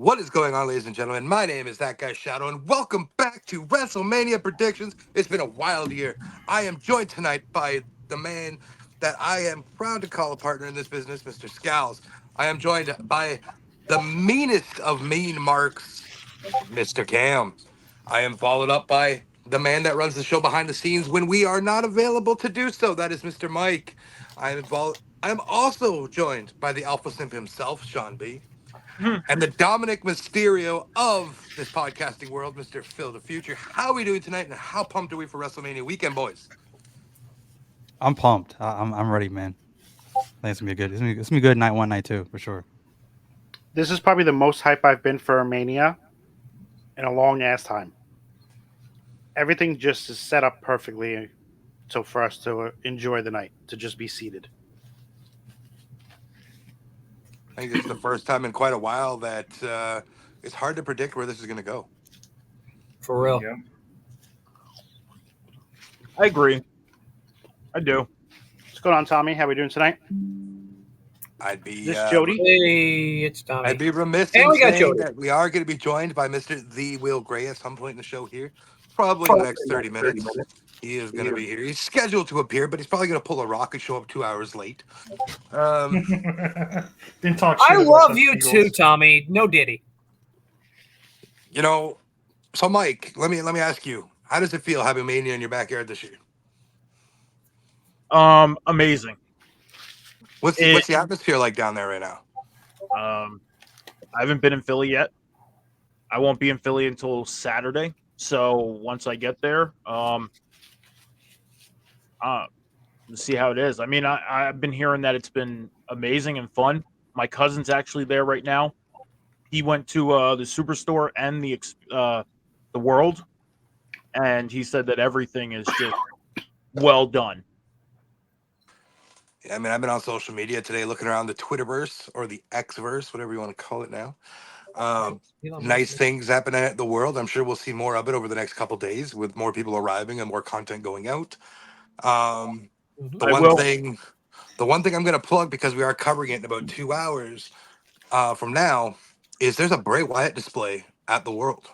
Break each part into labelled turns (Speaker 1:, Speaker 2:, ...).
Speaker 1: What is going on, ladies and gentlemen? My name is That Guy Shadow, and welcome back to WrestleMania Predictions. It's been a wild year. I am joined tonight by the man that I am proud to call a partner in this business, Mr. Scowls. I am joined by the meanest of mean marks, Mr. Cam. I am followed up by the man that runs the show behind the scenes when we are not available to do so. That is Mr. Mike. I am also joined by the Alpha Simp himself, Sean B. And the Dominic Mysterio of this podcasting world, Mr. Phil the Future. How are we doing tonight, and how pumped are we for WrestleMania weekend, boys?
Speaker 2: I'm pumped. I'm ready, man. I think it's gonna be good. It's gonna be good night one, night two for sure.
Speaker 3: This is probably the most hype I've been for a Mania in a long ass time. Everything just is set up perfectly so for us to enjoy the night, to just be seated.
Speaker 1: I think it's the first time in quite a while that it's hard to predict where this is going to go.
Speaker 4: For real.
Speaker 5: Yeah. I agree. I do.
Speaker 3: What's going on, Tommy? How we doing tonight?
Speaker 1: I'd be
Speaker 3: This Jody?
Speaker 4: Hey, it's Tommy.
Speaker 1: I'd be remiss
Speaker 4: Hey,
Speaker 1: in
Speaker 4: we got
Speaker 1: saying
Speaker 4: Jody.
Speaker 1: that we are going to be joined by Mr. The Will Gray at some point in the show here. Probably in the next 30 minutes. He is going to be here. He's scheduled to appear, but he's probably going to pull a rock and show up 2 hours late.
Speaker 5: Didn't talk shit
Speaker 4: I
Speaker 5: about
Speaker 4: love
Speaker 5: some
Speaker 4: you
Speaker 5: Eagles.
Speaker 4: too, Tommy. No Diddy.
Speaker 1: You know, so Mike, let me ask you, how does it feel having Mania in your backyard this year?
Speaker 5: Amazing.
Speaker 1: What's the atmosphere like down there right now?
Speaker 5: I haven't been in Philly yet. I won't be in Philly until Saturday. So once I get there, see how it is. I mean, I've been hearing that it's been amazing and fun. My cousin's actually there right now. He went to the Superstore and the World, and he said that everything is just well done.
Speaker 1: Yeah, I mean, I've been on social media today looking around the Twitterverse or the Xverse, whatever you want to call it now. Nice things happening at the world. I'm sure we'll see more of it over the next couple days with more people arriving and more content going out. The one thing I'm going to plug, because we are covering it in about 2 hours from now, is there's a Bray Wyatt display at the World,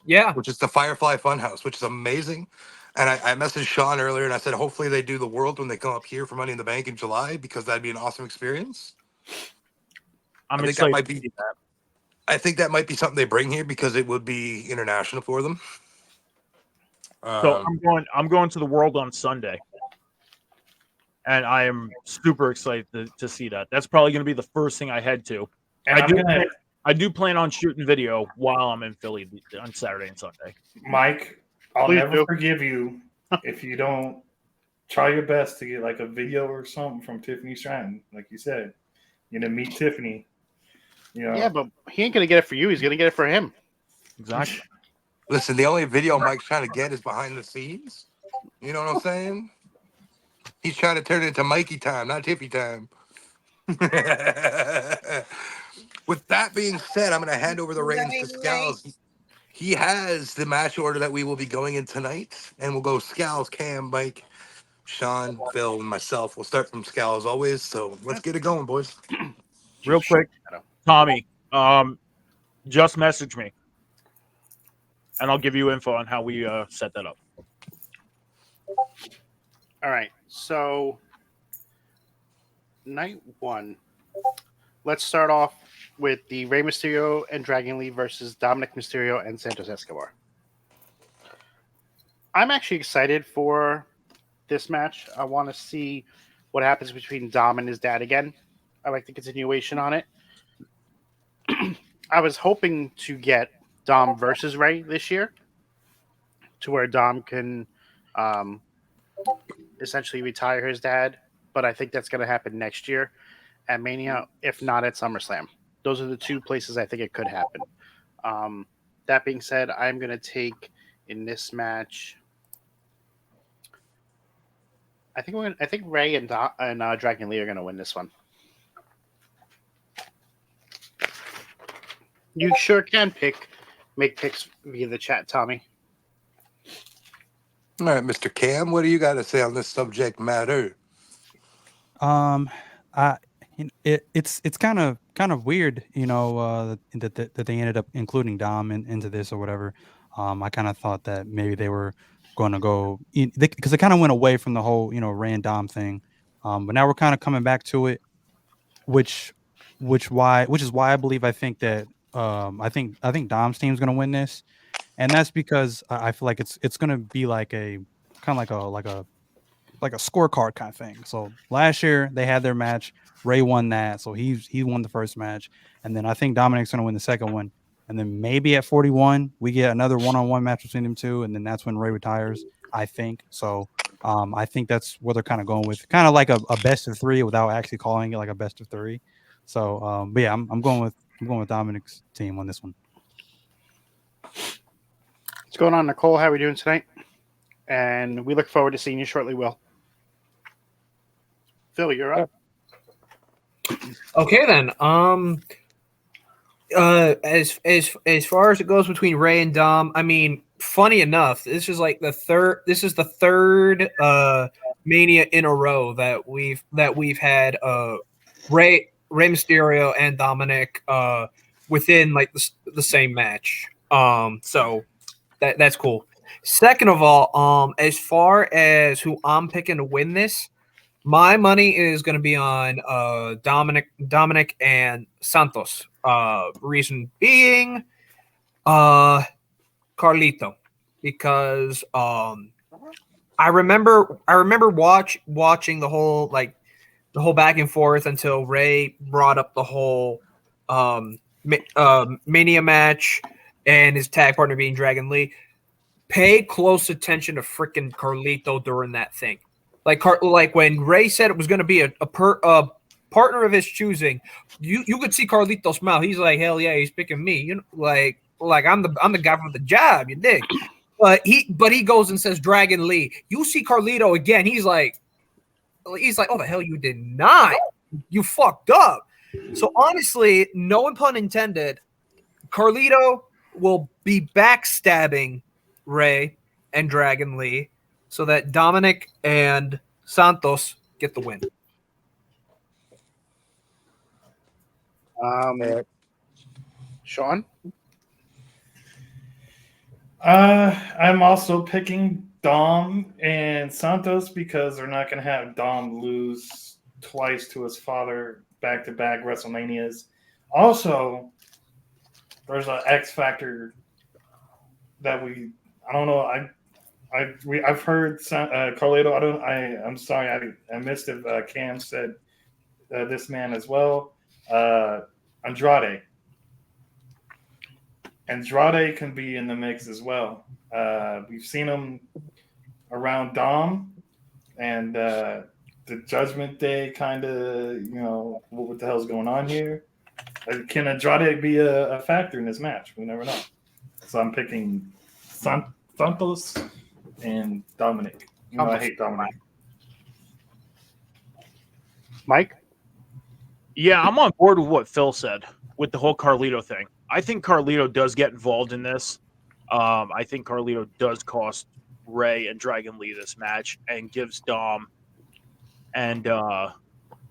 Speaker 4: Yeah.
Speaker 1: which is the Firefly Funhouse, which is amazing. And I messaged Sean earlier and I said, hopefully they do the World when they come up here for Money in the Bank in July, because that'd be an awesome experience.
Speaker 5: I'm
Speaker 1: I think
Speaker 5: excited
Speaker 1: that might
Speaker 5: to
Speaker 1: be
Speaker 5: see that.
Speaker 1: I think that might be something they bring here because it would be international for them.
Speaker 5: So I'm going to the World on Sunday, and I am super excited to see that. That's probably going to be the first thing I head to. And I do plan on shooting video while I'm in Philly on Saturday and Sunday.
Speaker 6: Mike, I'll
Speaker 3: Please
Speaker 6: never
Speaker 3: do.
Speaker 6: forgive you if you don't try your best to get like a video or something from Tiffany Stratton. Like you said, meet Tiffany.
Speaker 3: Yeah, but he ain't gonna get it for you. He's gonna get it for him.
Speaker 5: Exactly.
Speaker 1: Listen, the only video Mike's trying to get is behind the scenes. You know what I'm saying? He's trying to turn it into Mikey time, not Tiffy time. With that being said, I'm going to hand over the reins to Scowls. He has the match order that we will be going in tonight, and we'll go Scowls, Cam, Mike, Sean, Phil, and myself. We'll start from Scowls always, so let's get it going, boys.
Speaker 5: Real quick, Tommy, just message me, and I'll give you info on how we set that up.
Speaker 3: All right, so night one. Let's start off with the Rey Mysterio and Dragon Lee versus Dominic Mysterio and Santos Escobar. I'm actually excited for this match. I want to see what happens between Dom and his dad again. I like the continuation on it. I was hoping to get Dom versus Rey this year, to where Dom can essentially retire his dad, but I think that's going to happen next year at Mania, if not at SummerSlam. Those are the two places I think it could happen. That being said, I'm going to take in this match. I think Rey and Dragon Lee are going to win this one. You sure can make picks via the chat, Tommy.
Speaker 1: All right, Mr. Cam, what do you got to say on this subject matter?
Speaker 2: it's kind of weird, that they ended up including Dom into this or whatever. I kind of thought that maybe they were going to go because they kind of went away from the whole Ray and Dom thing, but now we're kind of coming back to it, which is why I think that I think Dom's team's going to win this, and that's because I feel like it's going to be like a kind of like a scorecard kind of thing. So last year they had their match. Ray won that, so he won the first match, and then I think Dominic's going to win the second one, and then maybe at 41 we get another one-on-one match between them two, and then that's when Ray retires. I think so. I think that's what they're kind of going with, kind of like a best of three without actually calling it like a best of three. So, but yeah, I'm going with Dominic's team on this one.
Speaker 3: What's going on, Nicole? How are we doing tonight? And we look forward to seeing you shortly, Will. Phil, you're up.
Speaker 4: Okay then. As far as it goes between Ray and Dom, I mean, funny enough, this is the third Mania in a row that we've had Rey Mysterio and Dominic within like the same match. So that's cool. Second of all, as far as who I'm picking to win this, my money is going to be on Dominic and Santos. Reason being, Carlito, because I remember watching the whole back and forth until Ray brought up the whole Mania match and his tag partner being Dragon Lee. Pay close attention to freaking Carlito during that thing. Like when Ray said it was going to be a partner of his choosing, you could see Carlito smile. He's like, hell yeah, he's picking me. Like I'm the guy for the job. You dig? But he goes and says Dragon Lee. You see Carlito again. He's like, oh the hell you did not. You fucked up. So honestly, no pun intended, Carlito will be backstabbing Ray and Dragon Lee so that Dominic and Santos get the win.
Speaker 3: Sean?
Speaker 6: I'm also picking Dom and Santos because they're not going to have Dom lose twice to his father back-to-back WrestleManias. Also, there's an X factor that I don't know. I've heard Carlito. I'm sorry, I missed it. Cam said this man as well. Andrade can be in the mix as well. We've seen him around Dom and the Judgment Day kind of, what the hell's going on here? Can Andrade be a factor in this match? We never know. So I'm picking Santos and Dominic. I hate Dominic.
Speaker 3: Mike?
Speaker 5: Yeah, I'm on board with what Phil said with the whole Carlito thing. I think Carlito does get involved in this. I think Carlito does cost Ray and Dragon Lee this match and gives Dom and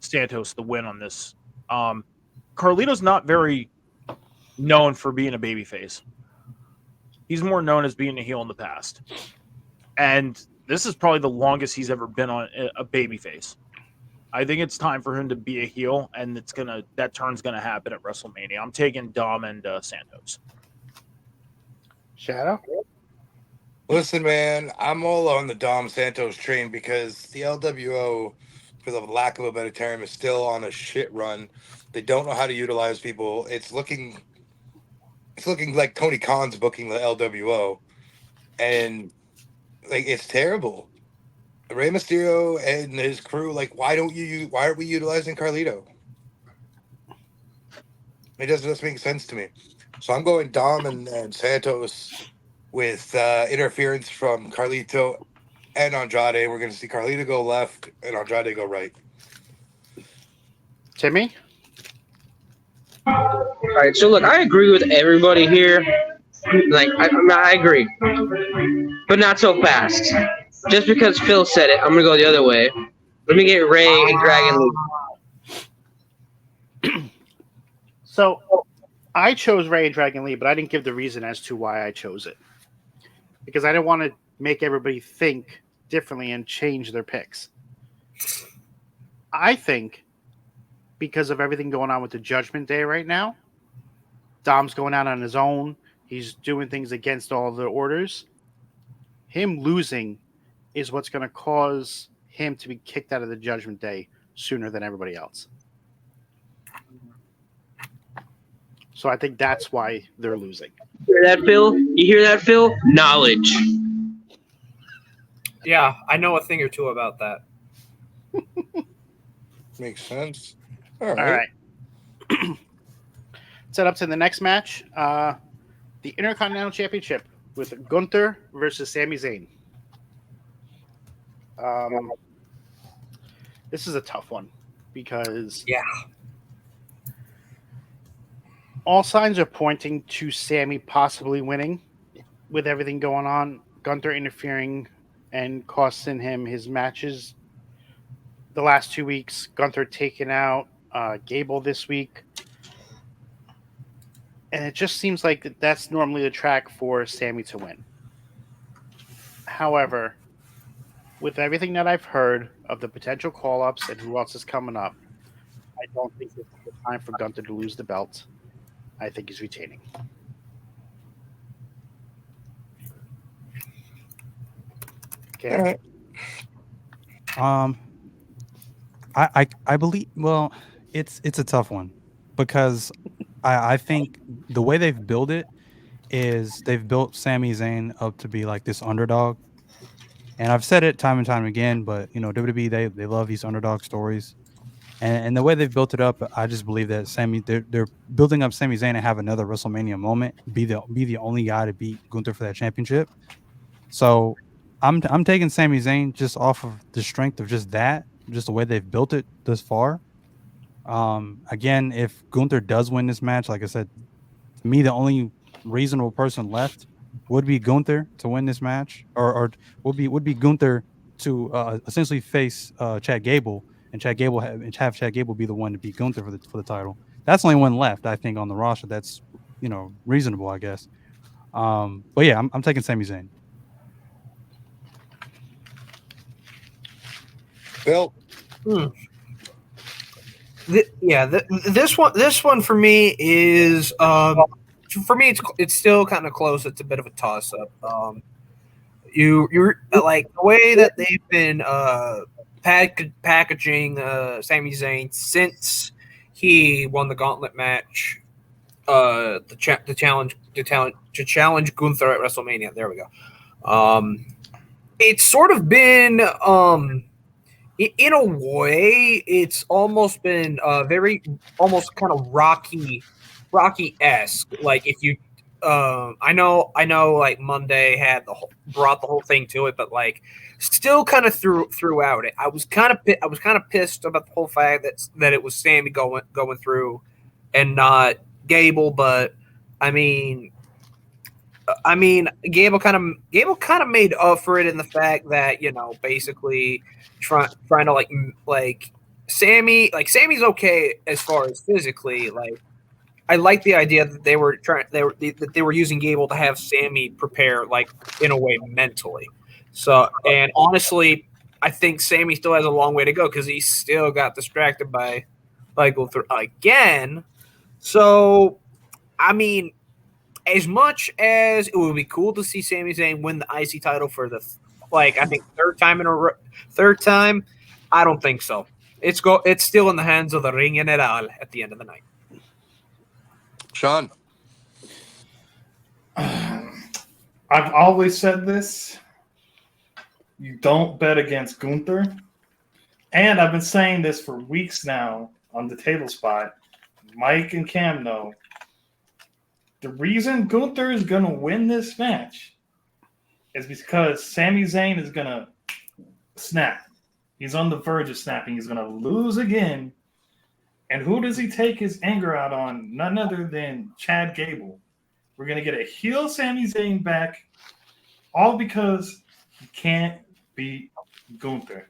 Speaker 5: Santos the win on this. Carlito's not very known for being a babyface. He's more known as being a heel in the past. And this is probably the longest he's ever been on a babyface. I think it's time for him to be a heel, and that turn's gonna happen at WrestleMania. I'm taking Dom and Santos.
Speaker 3: Shadow?
Speaker 1: Listen, man, I'm all on the Dom Santos train because the LWO, for the lack of a better term, is still on a shit run. They don't know how to utilize people. It's looking like Tony Khan's booking the LWO, and it's terrible. Rey Mysterio and his crew, why aren't we utilizing Carlito? It doesn't make sense to me. So I'm going Dom and Santos with interference from Carlito and Andrade. We're going to see Carlito go left and Andrade go right.
Speaker 3: Timmy?
Speaker 7: All right, so look, I agree with everybody here. I agree, but not so fast. Just because Phil said it, I'm gonna go the other way. Let me get Ray and Dragon Lee.
Speaker 3: So I chose Ray and Dragon Lee, but I didn't give the reason as to why I chose it. Because I didn't want to make everybody think differently and change their picks. I think because of everything going on with the Judgment Day right now, Dom's going out on his own. He's doing things against all the orders. Him losing is what's going to cause him to be kicked out of the Judgment Day sooner than everybody else. So I think that's why they're losing.
Speaker 7: Hear that, Phil? You hear that, Phil? Knowledge.
Speaker 4: Yeah, I know a thing or two about that.
Speaker 1: Makes sense. All
Speaker 3: All
Speaker 1: right.
Speaker 3: Set up to the next match, the Intercontinental Championship with Gunther versus Sami Zayn. This is a tough one because all signs are pointing to Sami possibly winning with everything going on. Gunther interfering and costing him his matches the last 2 weeks. Gunther taking out Gable this week. And it just seems like that's normally the track for Sami to win. However, with everything that I've heard of the potential call-ups and who else is coming up, I don't think this is the time for Gunther to lose the belt. I think he's retaining. Okay.
Speaker 1: All right.
Speaker 2: I believe. Well, it's a tough one because I think the way they've built it is they've built Sami Zayn up to be like this underdog, and I've said it time and time again. But WWE they love these underdog stories, and the way they've built it up, I just believe that they're building up Sami Zayn to have another WrestleMania moment, be the only guy to beat Gunther for that championship. So I'm taking Sami Zayn just off of the strength of just the way they've built it thus far. Again, if Gunther does win this match, like I said, to me the only reasonable person left would be Gunther to win this match, or would be Gunther to essentially face Chad Gable, and Chad Gable have Chad Gable be the one to beat Gunther for the title. That's the only one left, I think, on the roster. That's reasonable, I guess. But yeah, I'm taking Sami Zayn.
Speaker 1: Phil.
Speaker 4: This one for me is for me it's still kind of close. It's a bit of a toss up. You're like the way that they've been packaging Sami Zayn since he won the gauntlet match, to challenge Gunther at WrestleMania. There we go. It's sort of been in a way, it's almost been almost kind of Rocky-esque. Like if you, I know, like Monday brought the whole thing to it, but like still kind of throughout it, I was kind of pissed about the whole fact that it was Sami going through and not Gable. But I mean, Gable kind of made up for it in the fact that basically trying to like Sami's okay as far as physically. Like I like the idea that they were using Gable to have Sami prepare like in a way mentally. So, and honestly, I think Sami still has a long way to go because he still got distracted by Gunther again. So, I mean, as much as it would be cool to see Sami Zayn win the IC title for the I think third time, I don't think so. It's still in the hands of the Ring General at the end of the night.
Speaker 1: Sean.
Speaker 6: I've always said this. You don't bet against Gunther. And I've been saying this for weeks now on the table spot. Mike and Cam know. The reason Gunther is going to win this match is because Sami Zayn is going to snap. He's on the verge of snapping. He's going to lose again. And who does he take his anger out on? None other than Chad Gable. We're going to get a heel Sami Zayn back, all because he can't beat Gunther.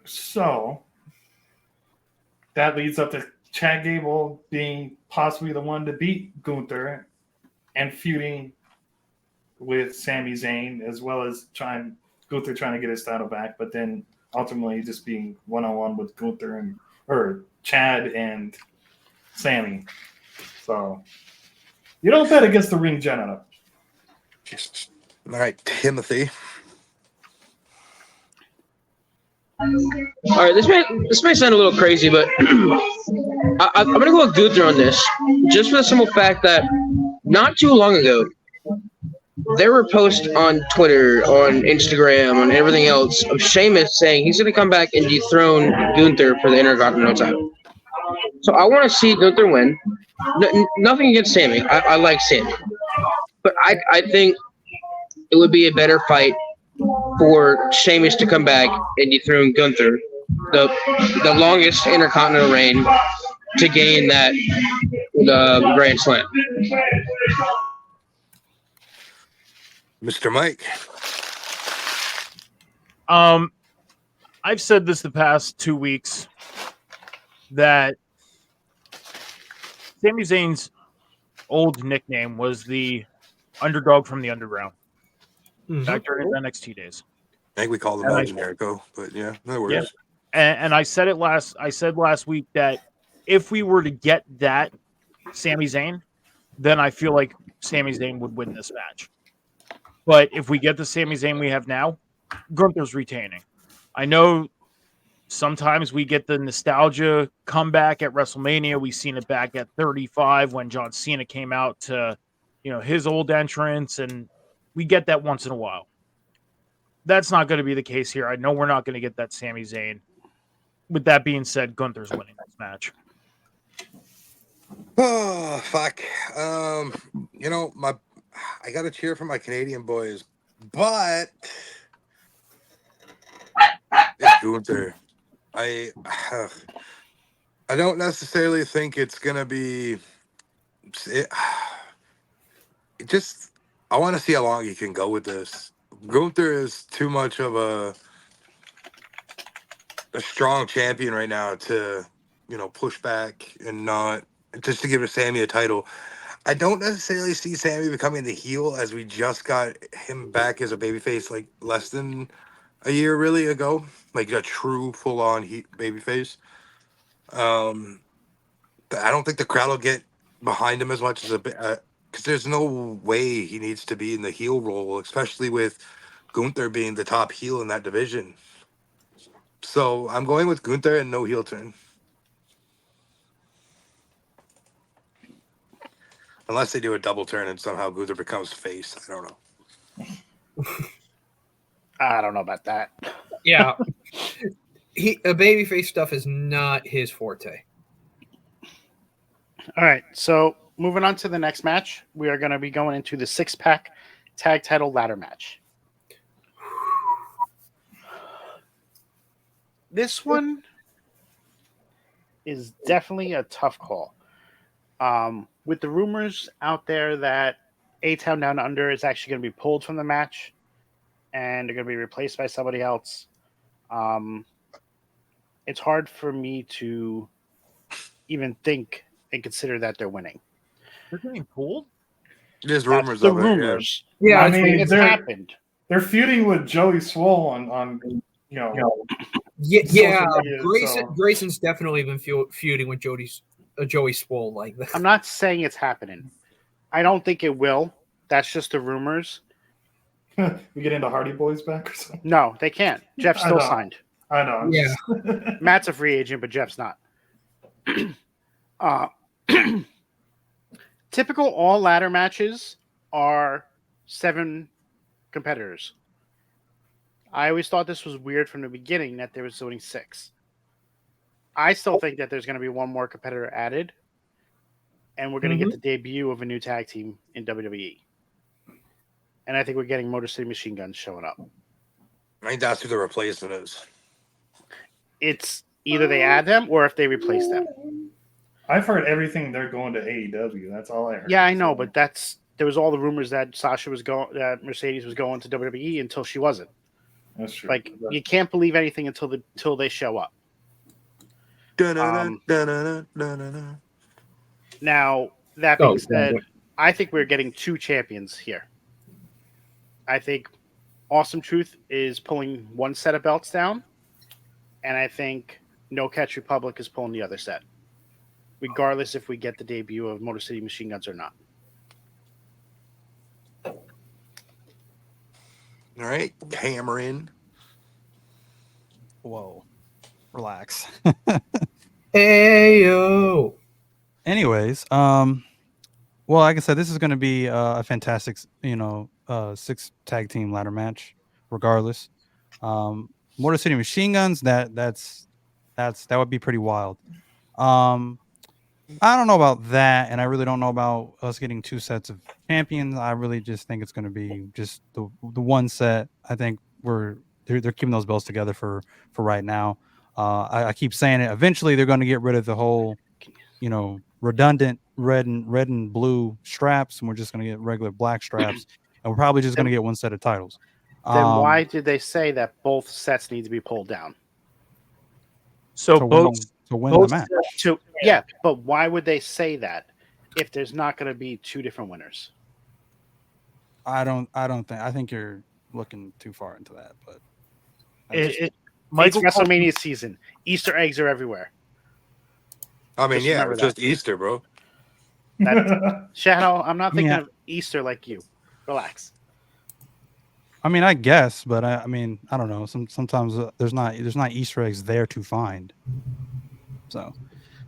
Speaker 6: So that leads up to Chad Gable being possibly the one to beat Gunther and feuding with Sami Zayn, as well as Gunther trying to get his title back, but then ultimately just being one-on-one with Gunther or Chad and Sami. So you don't bet against the ring general.
Speaker 1: Jesus. All right, Timothy.
Speaker 7: All right, this may sound a little crazy, but I'm gonna go with Gunther on this, just for the simple fact that not too long ago, there were posts on Twitter, on Instagram, on everything else of Sheamus saying he's gonna come back and dethrone Gunther for the Intercontinental title. So I want to see Gunther win. Nothing against Sami. I like Sami, but I think it would be a better fight for Sheamus to come back and dethrone Gunther, the longest Intercontinental reign, to gain that Grand Slam.
Speaker 1: Mr. Mike.
Speaker 5: I've said this the past 2 weeks that Sami Zayn's old nickname was the underdog from the underground. Back during his NXT days.
Speaker 1: I think we called him El Generico, but yeah, no worries.
Speaker 5: Yeah. And I said last week that if we were to get that Sami Zayn, then I feel like Sami Zayn would win this match. But if we get the Sami Zayn we have now, Gunther's retaining. I know sometimes we get the nostalgia comeback at WrestleMania. We've seen it back at 35 when John Cena came out to, his old entrance, and we get that once in a while. That's not going to be the case here. I know we're not going to get that Sami Zayn. With that being said, Gunther's winning this match.
Speaker 1: Oh, fuck. I got to cheer for my Canadian boys, but it's Gunther. I don't necessarily think it's going to be... I want to see how long he can go with this. Gunther is too much of a strong champion right now to, push back and not just to give Sami a title. I don't necessarily see Sami becoming the heel, as we just got him back as a babyface like less than a year really ago, like a true full-on babyface. I don't think the crowd will get behind him as much as because there's no way he needs to be in the heel role, especially with Gunther being the top heel in that division. So I'm going with Gunther and no heel turn. Unless they do a double turn and somehow Gunther becomes face. I don't know.
Speaker 3: I don't know about that.
Speaker 4: Yeah. Babyface stuff is not his forte.
Speaker 3: All right, so moving on to the next match, we are going to be going into the 6-pack tag title ladder match. This one is definitely a tough call. With the rumors out there that A-Town Down Under is actually going to be pulled from the match and they're going to be replaced by somebody else, it's hard for me to even think and consider that they're winning.
Speaker 5: They're getting pulled?
Speaker 1: There's rumors
Speaker 3: the
Speaker 1: of
Speaker 3: rumors.
Speaker 6: it. Yeah,
Speaker 3: I mean, it's happened.
Speaker 6: They're feuding with Joey Swole on
Speaker 4: Yeah,
Speaker 6: media,
Speaker 4: Grayson's definitely been feuding with Joey Swole like that.
Speaker 3: I'm not saying it's happening. I don't think it will. That's just the rumors.
Speaker 6: We get into Hardy Boys back or something?
Speaker 3: No, they can't. Jeff's still signed.
Speaker 6: I know.
Speaker 4: Yeah.
Speaker 3: Matt's a free agent, but Jeff's not. Typical all ladder matches are 7 competitors. I always thought this was weird from the beginning that there was only 6. I still think that there's going to be one more competitor added, and we're going to get the debut of a new tag team in WWE. And I think we're getting Motor City Machine Guns showing up.
Speaker 1: I think that's who the replacement is.
Speaker 3: It's either they add them or if they replace them.
Speaker 6: I've heard everything they're going to AEW. That's all I heard.
Speaker 3: Yeah, I know, but there was all the rumors that that Mercedes was going to WWE until she wasn't.
Speaker 6: That's true.
Speaker 3: Like, you can't believe anything until they show up.
Speaker 1: Dun-dun-dun-dun-dun-dun-dun.
Speaker 3: Now, that being said, I think we're getting two champions here. I think Awesome Truth is pulling one set of belts down, and I think No Catch Republic is pulling the other set, regardless if we get the debut of Motor City Machine Guns or not.
Speaker 1: All right, Cameron.
Speaker 2: Whoa, relax.
Speaker 4: Hey yo.
Speaker 2: Anyways, well, like I said, this is going to be a fantastic, 6 tag team ladder match, regardless. Motor City Machine Guns, that would be pretty wild. I don't know about that, and I really don't know about us getting 2 sets of champions. I really just think it's going to be just the one set. I think they're keeping those belts together for right now. I keep saying it. Eventually, they're going to get rid of the whole, redundant red and blue straps, and we're just going to get regular black straps, and we're probably just going to get one set of titles.
Speaker 3: Then why did they say that both sets need to be pulled down?
Speaker 5: So
Speaker 2: to
Speaker 5: both
Speaker 2: win
Speaker 5: both
Speaker 2: the match?
Speaker 3: Yeah, but why would they say that if there's not going to be 2 different winners?
Speaker 2: I think you're looking too far into that, but
Speaker 3: It's
Speaker 5: Michael
Speaker 3: WrestleMania season. Easter eggs are everywhere.
Speaker 1: I mean,
Speaker 3: Just
Speaker 1: yeah,
Speaker 3: remember
Speaker 1: it's just Easter, bro.
Speaker 3: Shadow, I'm not thinking
Speaker 2: Yeah.
Speaker 3: of Easter like you. Relax.
Speaker 2: I mean, I guess, but I mean, I don't know. Sometimes there's not Easter eggs there to find. So,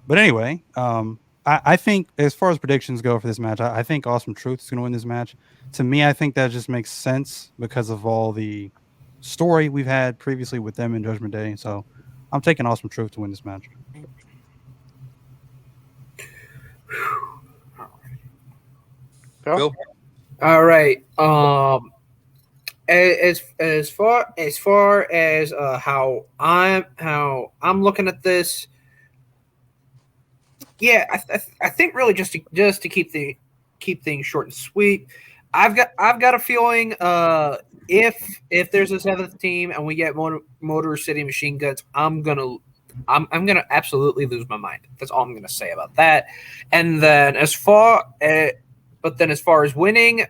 Speaker 2: but anyway, I think as far as predictions go for this match, I think Awesome Truth is going to win this match. To me, I think that just makes sense because of all the story we've had previously with them in Judgment Day. So, I'm taking Awesome Truth to win this match.
Speaker 1: Phil?
Speaker 4: All right. As far as how I'm looking at this, yeah, I think really just to keep things short and sweet. I've got a feeling if there's a 7th team and we get Motor City Machine Guns, I'm gonna absolutely lose my mind. That's all I'm gonna say about that. And then as far as winning,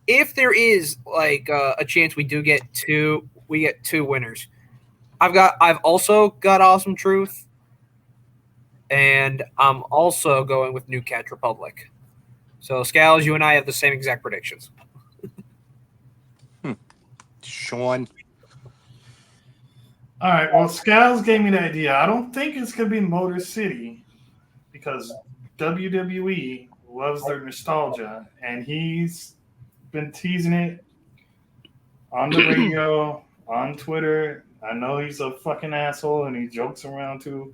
Speaker 4: if there is like a chance we get 2 winners, I've also got Awesome Truth, and I'm also going with New Catch Republic. So Scales, you and I have the same exact predictions.
Speaker 1: Sean.
Speaker 6: All right. Well, Scales gave me the idea. I don't think it's going to be Motor City because WWE loves their nostalgia, and he's been teasing it on the radio, on Twitter. I know he's a fucking asshole, and he jokes around too.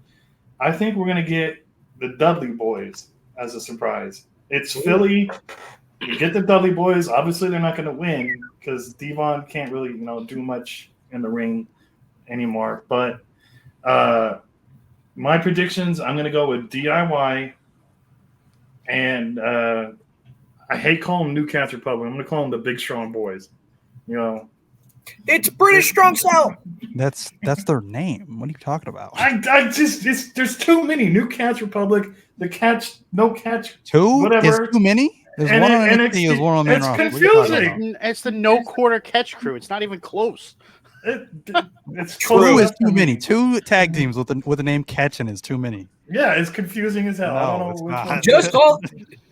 Speaker 6: I think we're going to get the Dudley Boys as a surprise. It's Philly. You get the Dudley Boys. Obviously, they're not going to win because Devon can't really, do much in the ring anymore. But my predictions, I'm going to go with DIY. And I hate calling them New Cats Republic. I'm going to call them the Big Strong Boys.
Speaker 4: It's British Strong Style.
Speaker 2: That's their name. What are you talking about?
Speaker 6: There's too many. New Cats Republic, the Catch, No Catch,
Speaker 2: 2
Speaker 6: whatever.
Speaker 2: is too many. There's
Speaker 6: And
Speaker 2: one
Speaker 6: it-
Speaker 2: on
Speaker 6: and
Speaker 2: NXT, there's one on
Speaker 6: it's
Speaker 2: main roster. What are you talking
Speaker 6: confusing.
Speaker 2: about?
Speaker 3: It's the no quarter catch crew. It's not even close.
Speaker 6: It's
Speaker 2: Two
Speaker 6: close.
Speaker 2: is too many. 2 tag teams with the name Catchin is too many.
Speaker 6: Yeah, it's confusing as hell. I
Speaker 2: No,
Speaker 6: don't
Speaker 2: it's
Speaker 6: know which
Speaker 2: not.
Speaker 6: one.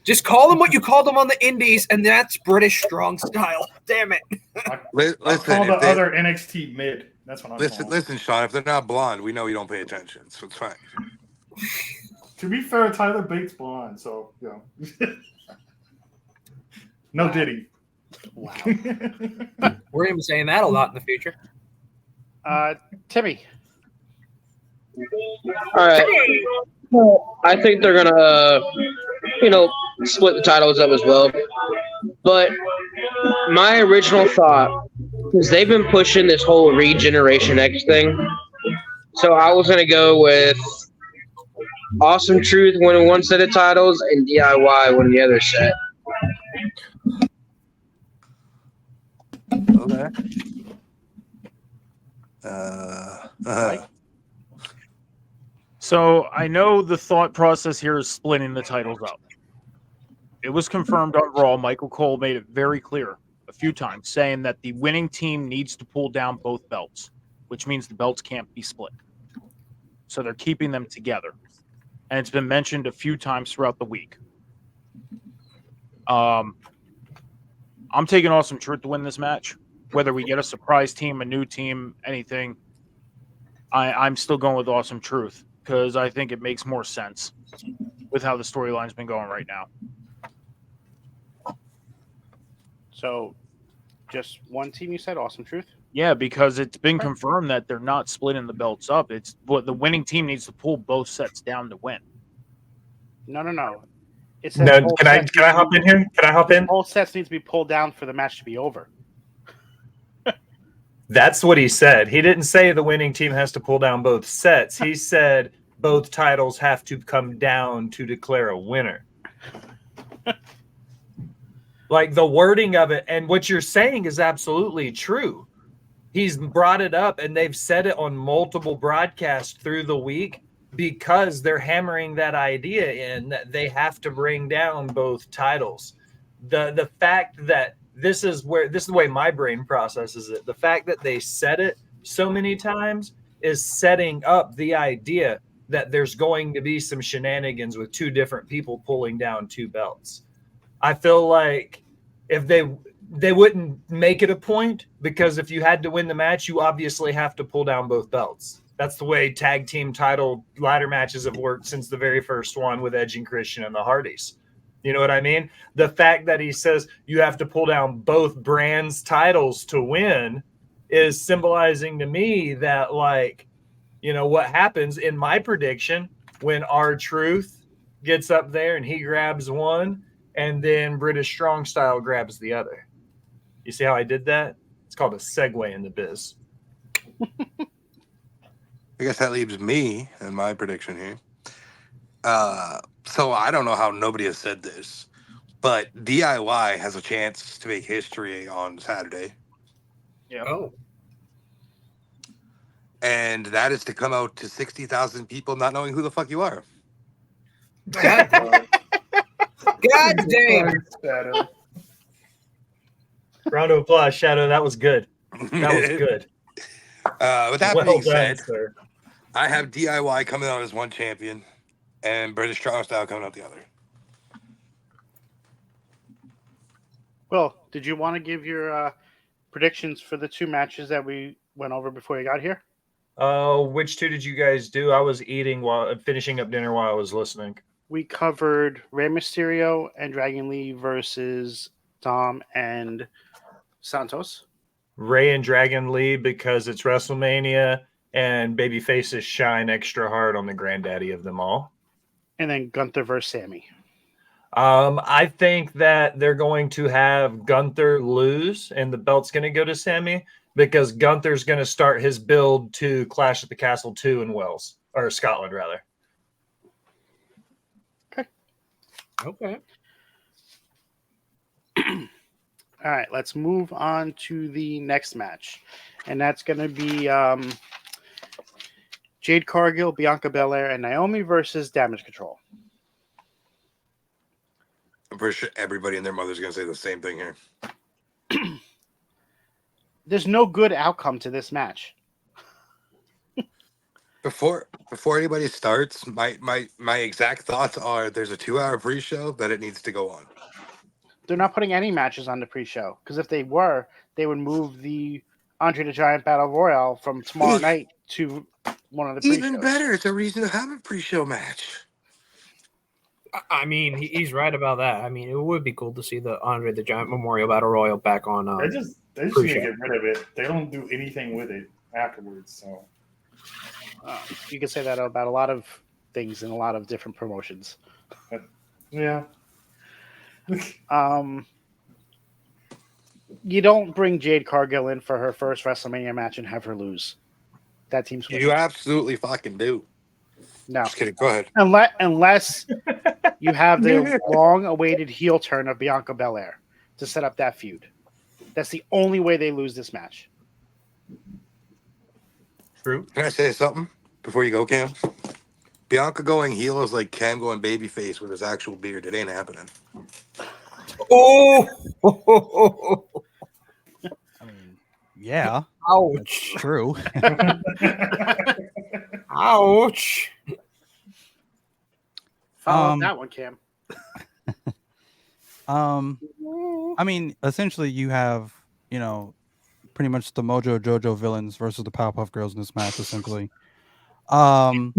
Speaker 4: Just call them what you called them on the Indies, and that's British Strong Style. Damn it.
Speaker 6: I'll
Speaker 1: Listen,
Speaker 6: call the
Speaker 1: if they-
Speaker 6: other NXT mid. That's what I'm calling.
Speaker 1: listen, Sean. If they're not blonde, we know you don't pay attention, so it's fine.
Speaker 6: To be fair, Tyler Bates blonde, so no Diddy.
Speaker 3: Wow.
Speaker 4: We're going to be saying that a lot in the future.
Speaker 3: Timmy.
Speaker 7: All right. Well, I think they're gonna, split the titles up as well. But my original thought is they've been pushing this whole Regeneration X thing. So I was gonna go with Awesome Truth winning one set of titles and DIY winning the other set.
Speaker 1: Okay.
Speaker 5: So I know the thought process here is splitting the titles up. It was confirmed on Raw. Michael Cole made it very clear a few times, saying that the winning team needs to pull down both belts, which means the belts can't be split. So they're keeping them together. And it's been mentioned a few times throughout the week. I'm taking Awesome Truth to win this match. Whether we get a surprise team, a new team, anything, I'm still going with Awesome Truth because I think it makes more sense with how the storyline's been going right now.
Speaker 3: So, just one team, you said? Awesome Truth?
Speaker 5: Yeah, because it's been confirmed that they're not splitting the belts up. It's what the winning team needs to pull both sets down to win.
Speaker 3: No. It says
Speaker 8: No,
Speaker 3: both
Speaker 8: can I
Speaker 3: sets
Speaker 8: hop in here? Can I hop in?
Speaker 3: Both sets need to be pulled down for the match to be over.
Speaker 8: That's what he said. He didn't say the winning team has to pull down both sets. He said both titles have to come down to declare a winner. Like the wording of it, and what you're saying is absolutely true. He's brought it up, and they've said it on multiple broadcasts through the week because they're hammering that idea in that they have to bring down both titles. The fact that this is the way my brain processes it. The fact that they said it so many times is setting up the idea that there's going to be some shenanigans with two different people pulling down two belts. I feel like if they wouldn't make it a point, because if you had to win the match, you obviously have to pull down both belts. That's the way tag team title ladder matches have worked since the very first one with Edge and Christian and the Hardys. You know what I mean? The fact that he says you have to pull down both brands' titles to win is symbolizing to me that, like, you know, what happens in my prediction when R-Truth gets up there and he grabs one and then British Strong Style grabs the other. You see how I did that? It's called a segue in the biz.
Speaker 1: I guess that leaves me and my prediction here. So I don't know how nobody has said this, but DIY has a chance to make history on Saturday.
Speaker 5: Yeah.
Speaker 4: Oh.
Speaker 1: And that is to come out to 60,000 people not knowing who the fuck you are.
Speaker 4: God damn.
Speaker 8: Round of applause, Shadow. That was good. That was good.
Speaker 1: With that
Speaker 8: Well
Speaker 1: being
Speaker 8: done,
Speaker 1: said,
Speaker 8: sir.
Speaker 1: I have DIY coming out as one champion and British Strong Style coming out the other.
Speaker 3: Well, did you want to give your predictions for the two matches that we went over before you got here?
Speaker 8: Which two did you guys do? I was eating while finishing up dinner while I was listening.
Speaker 3: We covered Rey Mysterio and Dragon Lee versus Dom and Santos.
Speaker 8: Ray and Dragon Lee because it's WrestleMania and baby faces shine extra hard on the granddaddy of them all.
Speaker 3: And then Gunther versus Sammy.
Speaker 8: I think that they're going to have Gunther lose and the belt's going to go to Sammy because Gunther's going to start his build to Clash at the Castle 2 in Wales, or Scotland rather.
Speaker 4: Okay.
Speaker 3: All right, let's move on to the next match. And that's going to be Jade Cargill, Bianca Belair, and Naomi versus Damage Control.
Speaker 1: I'm pretty sure everybody and their mother's going to say the same thing here.
Speaker 3: There's no good outcome to this match.
Speaker 1: Before anybody starts, my exact thoughts are there's a 2-hour pre-show that it needs to go on.
Speaker 3: They're not putting any matches on the pre-show because if they were, they would move the Andre the Giant Battle Royale from tomorrow night to one of the pre-shows.
Speaker 1: Even better, it's a reason to have a pre-show match.
Speaker 4: I mean, he's right about that. I mean, it would be cool to see the Andre the Giant Memorial Battle Royal back on.
Speaker 6: They just need to get rid of it. They don't do anything with it afterwards. So
Speaker 3: you can say that about a lot of things in a lot of different promotions.
Speaker 6: Yeah.
Speaker 3: You don't bring Jade Cargill in for her first WrestleMania match and have her lose. That team's
Speaker 1: You absolutely fucking do.
Speaker 3: No.
Speaker 1: Just kidding. Go ahead.
Speaker 3: Unless you have the long-awaited heel turn of Bianca Belair to set up that feud. That's the only way they lose this match.
Speaker 8: True.
Speaker 1: Can I say something before you go, Cam? Bianca going heel is like Cam going babyface with his actual beard. It ain't happening.
Speaker 4: Oh,
Speaker 2: I mean, yeah, that's
Speaker 4: ouch,
Speaker 2: true.
Speaker 4: ouch.
Speaker 3: Follow up
Speaker 2: Um,
Speaker 3: that one, Cam.
Speaker 2: I mean, essentially, you have pretty much the Mojo Jojo villains versus the Powerpuff Girls in this match, essentially. So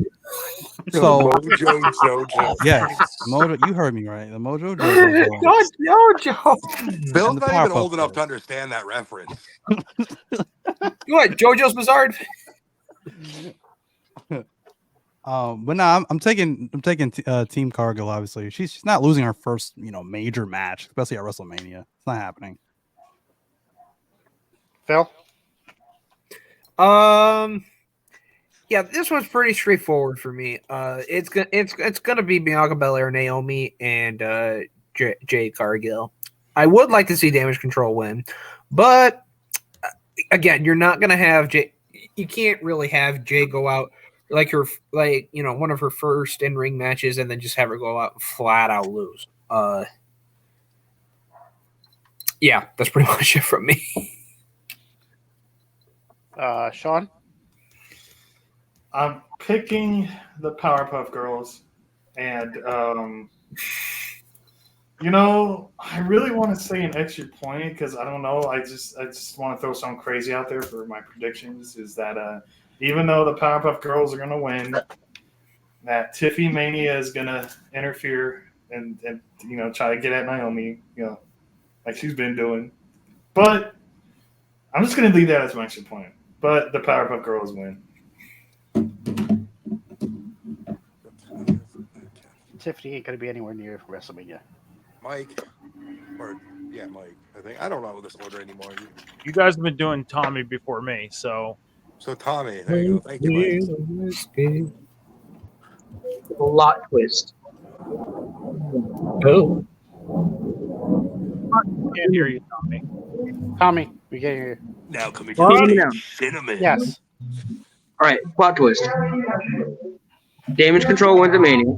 Speaker 1: Mojo Jojo.
Speaker 2: yes, Mojo, you heard me right. The Mojo Jojo villains
Speaker 4: Not JoJo.
Speaker 1: Bill's
Speaker 2: and the
Speaker 1: not even
Speaker 2: Powerpuff
Speaker 1: old enough
Speaker 2: Girls.
Speaker 1: to understand that reference.
Speaker 4: What? JoJo's Bizarre?
Speaker 2: But no, I'm taking Team Cargill. Obviously, she's not losing her first major match, especially at WrestleMania. It's not happening.
Speaker 3: Phil?
Speaker 4: Yeah, this one's pretty straightforward for me. It's gonna be Bianca Belair, Naomi, and Jade Cargill. I would like to see Damage Control win, but again, you're not gonna have Jade. You can't really have Jade go out like one of her first in ring matches and then just have her go out and flat out lose. Yeah, that's pretty much it from me.
Speaker 3: Sean?
Speaker 6: I'm picking the Powerpuff Girls, and I really want to say an extra point because I don't know. I just want to throw something crazy out there for my predictions. Is that even though the Powerpuff Girls are going to win, that Tiffy Mania is going to interfere and try to get at Naomi, like she's been doing. But I'm just going to leave that as my extra point. But the Powerpuff Girls win.
Speaker 3: Tiffany ain't going to be anywhere near WrestleMania.
Speaker 1: Mike. I think. I don't know this order anymore.
Speaker 5: You guys have been doing Tommy before me, so
Speaker 1: Tommy, there you go. Thank you, Mike.
Speaker 7: Lot twist. Oh.
Speaker 5: can't hear you, Tommy.
Speaker 3: Tommy, we can't hear you.
Speaker 1: Now coming
Speaker 7: Can you hear me
Speaker 1: to
Speaker 7: now?
Speaker 1: Cinnamon.
Speaker 3: Yes.
Speaker 7: All right, plot twist. Damage Control wins at Mania.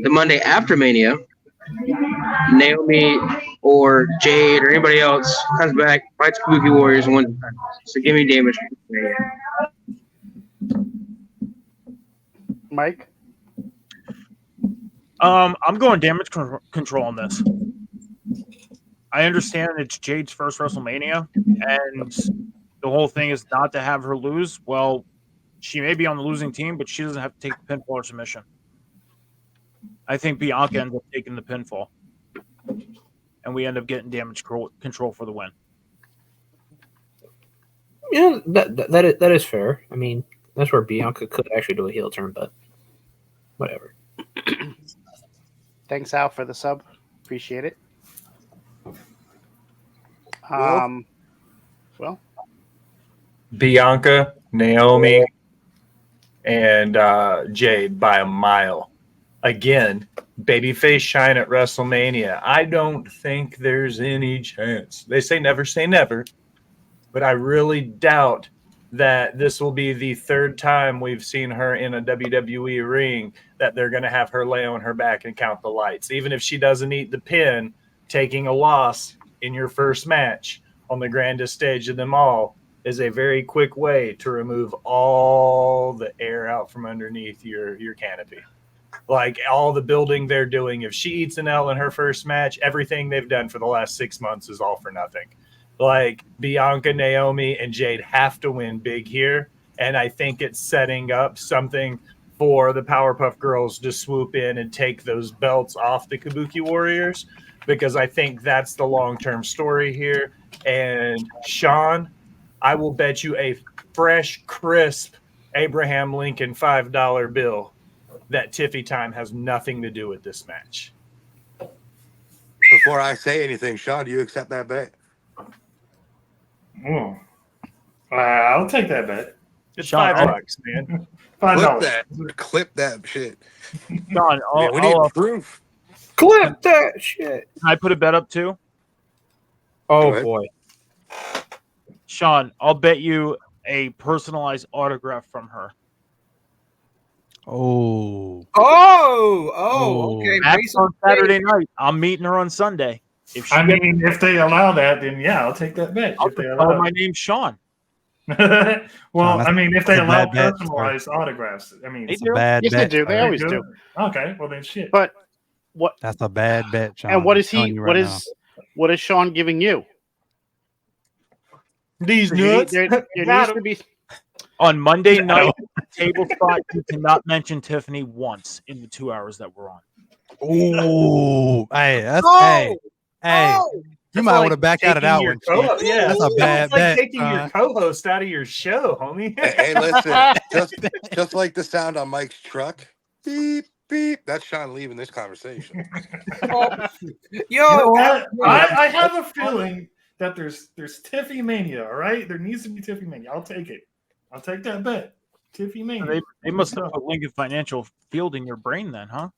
Speaker 7: The Monday after Mania, Naomi or Jade or anybody else comes back, fights Kabuki Warriors, and wins the title. So give me Damage Control.
Speaker 3: Mike?
Speaker 5: I'm going Damage Control on this. I understand it's Jade's first WrestleMania, and the whole thing is not to have her lose. Well, she may be on the losing team, but she doesn't have to take the pinfall or submission. I think Bianca ends up taking the pinfall, and we end up getting Damage Control for the win.
Speaker 4: Yeah, that is fair. I mean, that's where Bianca could actually do a heel turn, but whatever.
Speaker 3: Thanks, Al, for the sub. Appreciate it. Well,
Speaker 8: Bianca, Naomi, and Jade by a mile. Again, babyface shine at WrestleMania. I don't think there's any chance. They say never, but I really doubt that this will be the third time we've seen her in a WWE ring that they're going to have her lay on her back and count the lights. Even if she doesn't eat the pin, taking a loss in your first match on the grandest stage of them all is a very quick way to remove all the air out from underneath your canopy. Like all the building they're doing, if she eats an L in her first match, everything they've done for the last 6 months is all for nothing. Like Bianca, Naomi, and Jade have to win big here, and I think it's setting up something for the Powerpuff Girls to swoop in and take those belts off the Kabuki Warriors, because I think that's the long-term story here. And Sean, I will bet you a fresh, crisp Abraham Lincoln $5 bill that Tiffy time has nothing to do with this match.
Speaker 1: Before I say anything, Sean, do you accept that bet?
Speaker 6: I'll take that bet.
Speaker 8: It's
Speaker 5: Sean,
Speaker 8: $5, man.
Speaker 6: $5.
Speaker 1: Clip that shit.
Speaker 5: John,
Speaker 1: We need proof.
Speaker 4: Clip that shit.
Speaker 5: Can I put a bet up too?
Speaker 4: Oh
Speaker 1: ahead.
Speaker 4: boy.
Speaker 5: Sean, I'll bet you a personalized autograph from her.
Speaker 2: Oh.
Speaker 4: Okay.
Speaker 5: That's
Speaker 4: Mason
Speaker 5: on Saturday night. I'm meeting her on Sunday. If she
Speaker 6: I mean, if they allow that, then yeah, I'll take that bet.
Speaker 5: I'll
Speaker 6: If they
Speaker 5: just tell her
Speaker 6: allow
Speaker 5: my name's Sean.
Speaker 6: well,
Speaker 2: Sean,
Speaker 6: I mean, if
Speaker 2: that's
Speaker 6: they
Speaker 2: a
Speaker 6: allow
Speaker 2: bad bet, sir.
Speaker 6: personalized autographs, I mean,
Speaker 5: They
Speaker 2: It's a
Speaker 5: do.
Speaker 2: bad
Speaker 3: Yes,
Speaker 2: bet.
Speaker 3: they do. They
Speaker 2: sir.
Speaker 3: always do.
Speaker 6: Okay, well then shit.
Speaker 3: But what?
Speaker 2: That's a bad bet, Sean.
Speaker 3: And what
Speaker 2: I'm
Speaker 3: is
Speaker 2: telling
Speaker 3: he?
Speaker 2: you
Speaker 3: What
Speaker 2: right
Speaker 3: is? What is Sean giving you?
Speaker 8: These
Speaker 3: There,
Speaker 8: nuts.
Speaker 3: there
Speaker 8: Got
Speaker 3: needs
Speaker 8: him.
Speaker 3: to be.
Speaker 5: On Monday night, table spot, you cannot mention Tiffany once in the 2 hours that we're on.
Speaker 2: now. Ooh, hey, that's
Speaker 4: Oh!
Speaker 2: hey.
Speaker 4: Oh!
Speaker 2: You
Speaker 8: That's
Speaker 2: might
Speaker 8: like
Speaker 2: want to back out of
Speaker 8: taking
Speaker 2: that
Speaker 8: your
Speaker 2: one.
Speaker 8: co-
Speaker 2: Chief.
Speaker 8: yeah,
Speaker 2: That's a bad
Speaker 8: it's like
Speaker 2: bet.
Speaker 8: taking your co-host out of your show, homie.
Speaker 1: Hey, listen, just like the sound on Mike's truck, beep beep. That's Sean leaving this conversation.
Speaker 4: Yo,
Speaker 6: You know what?
Speaker 4: Al-
Speaker 6: I have a feeling that there's Tiffy Mania. All right, there needs to be Tiffy Mania. I'll take it. I'll take that bet. Tiffy Mania.
Speaker 5: They must have put Lincoln Financial Field in your brain then, huh?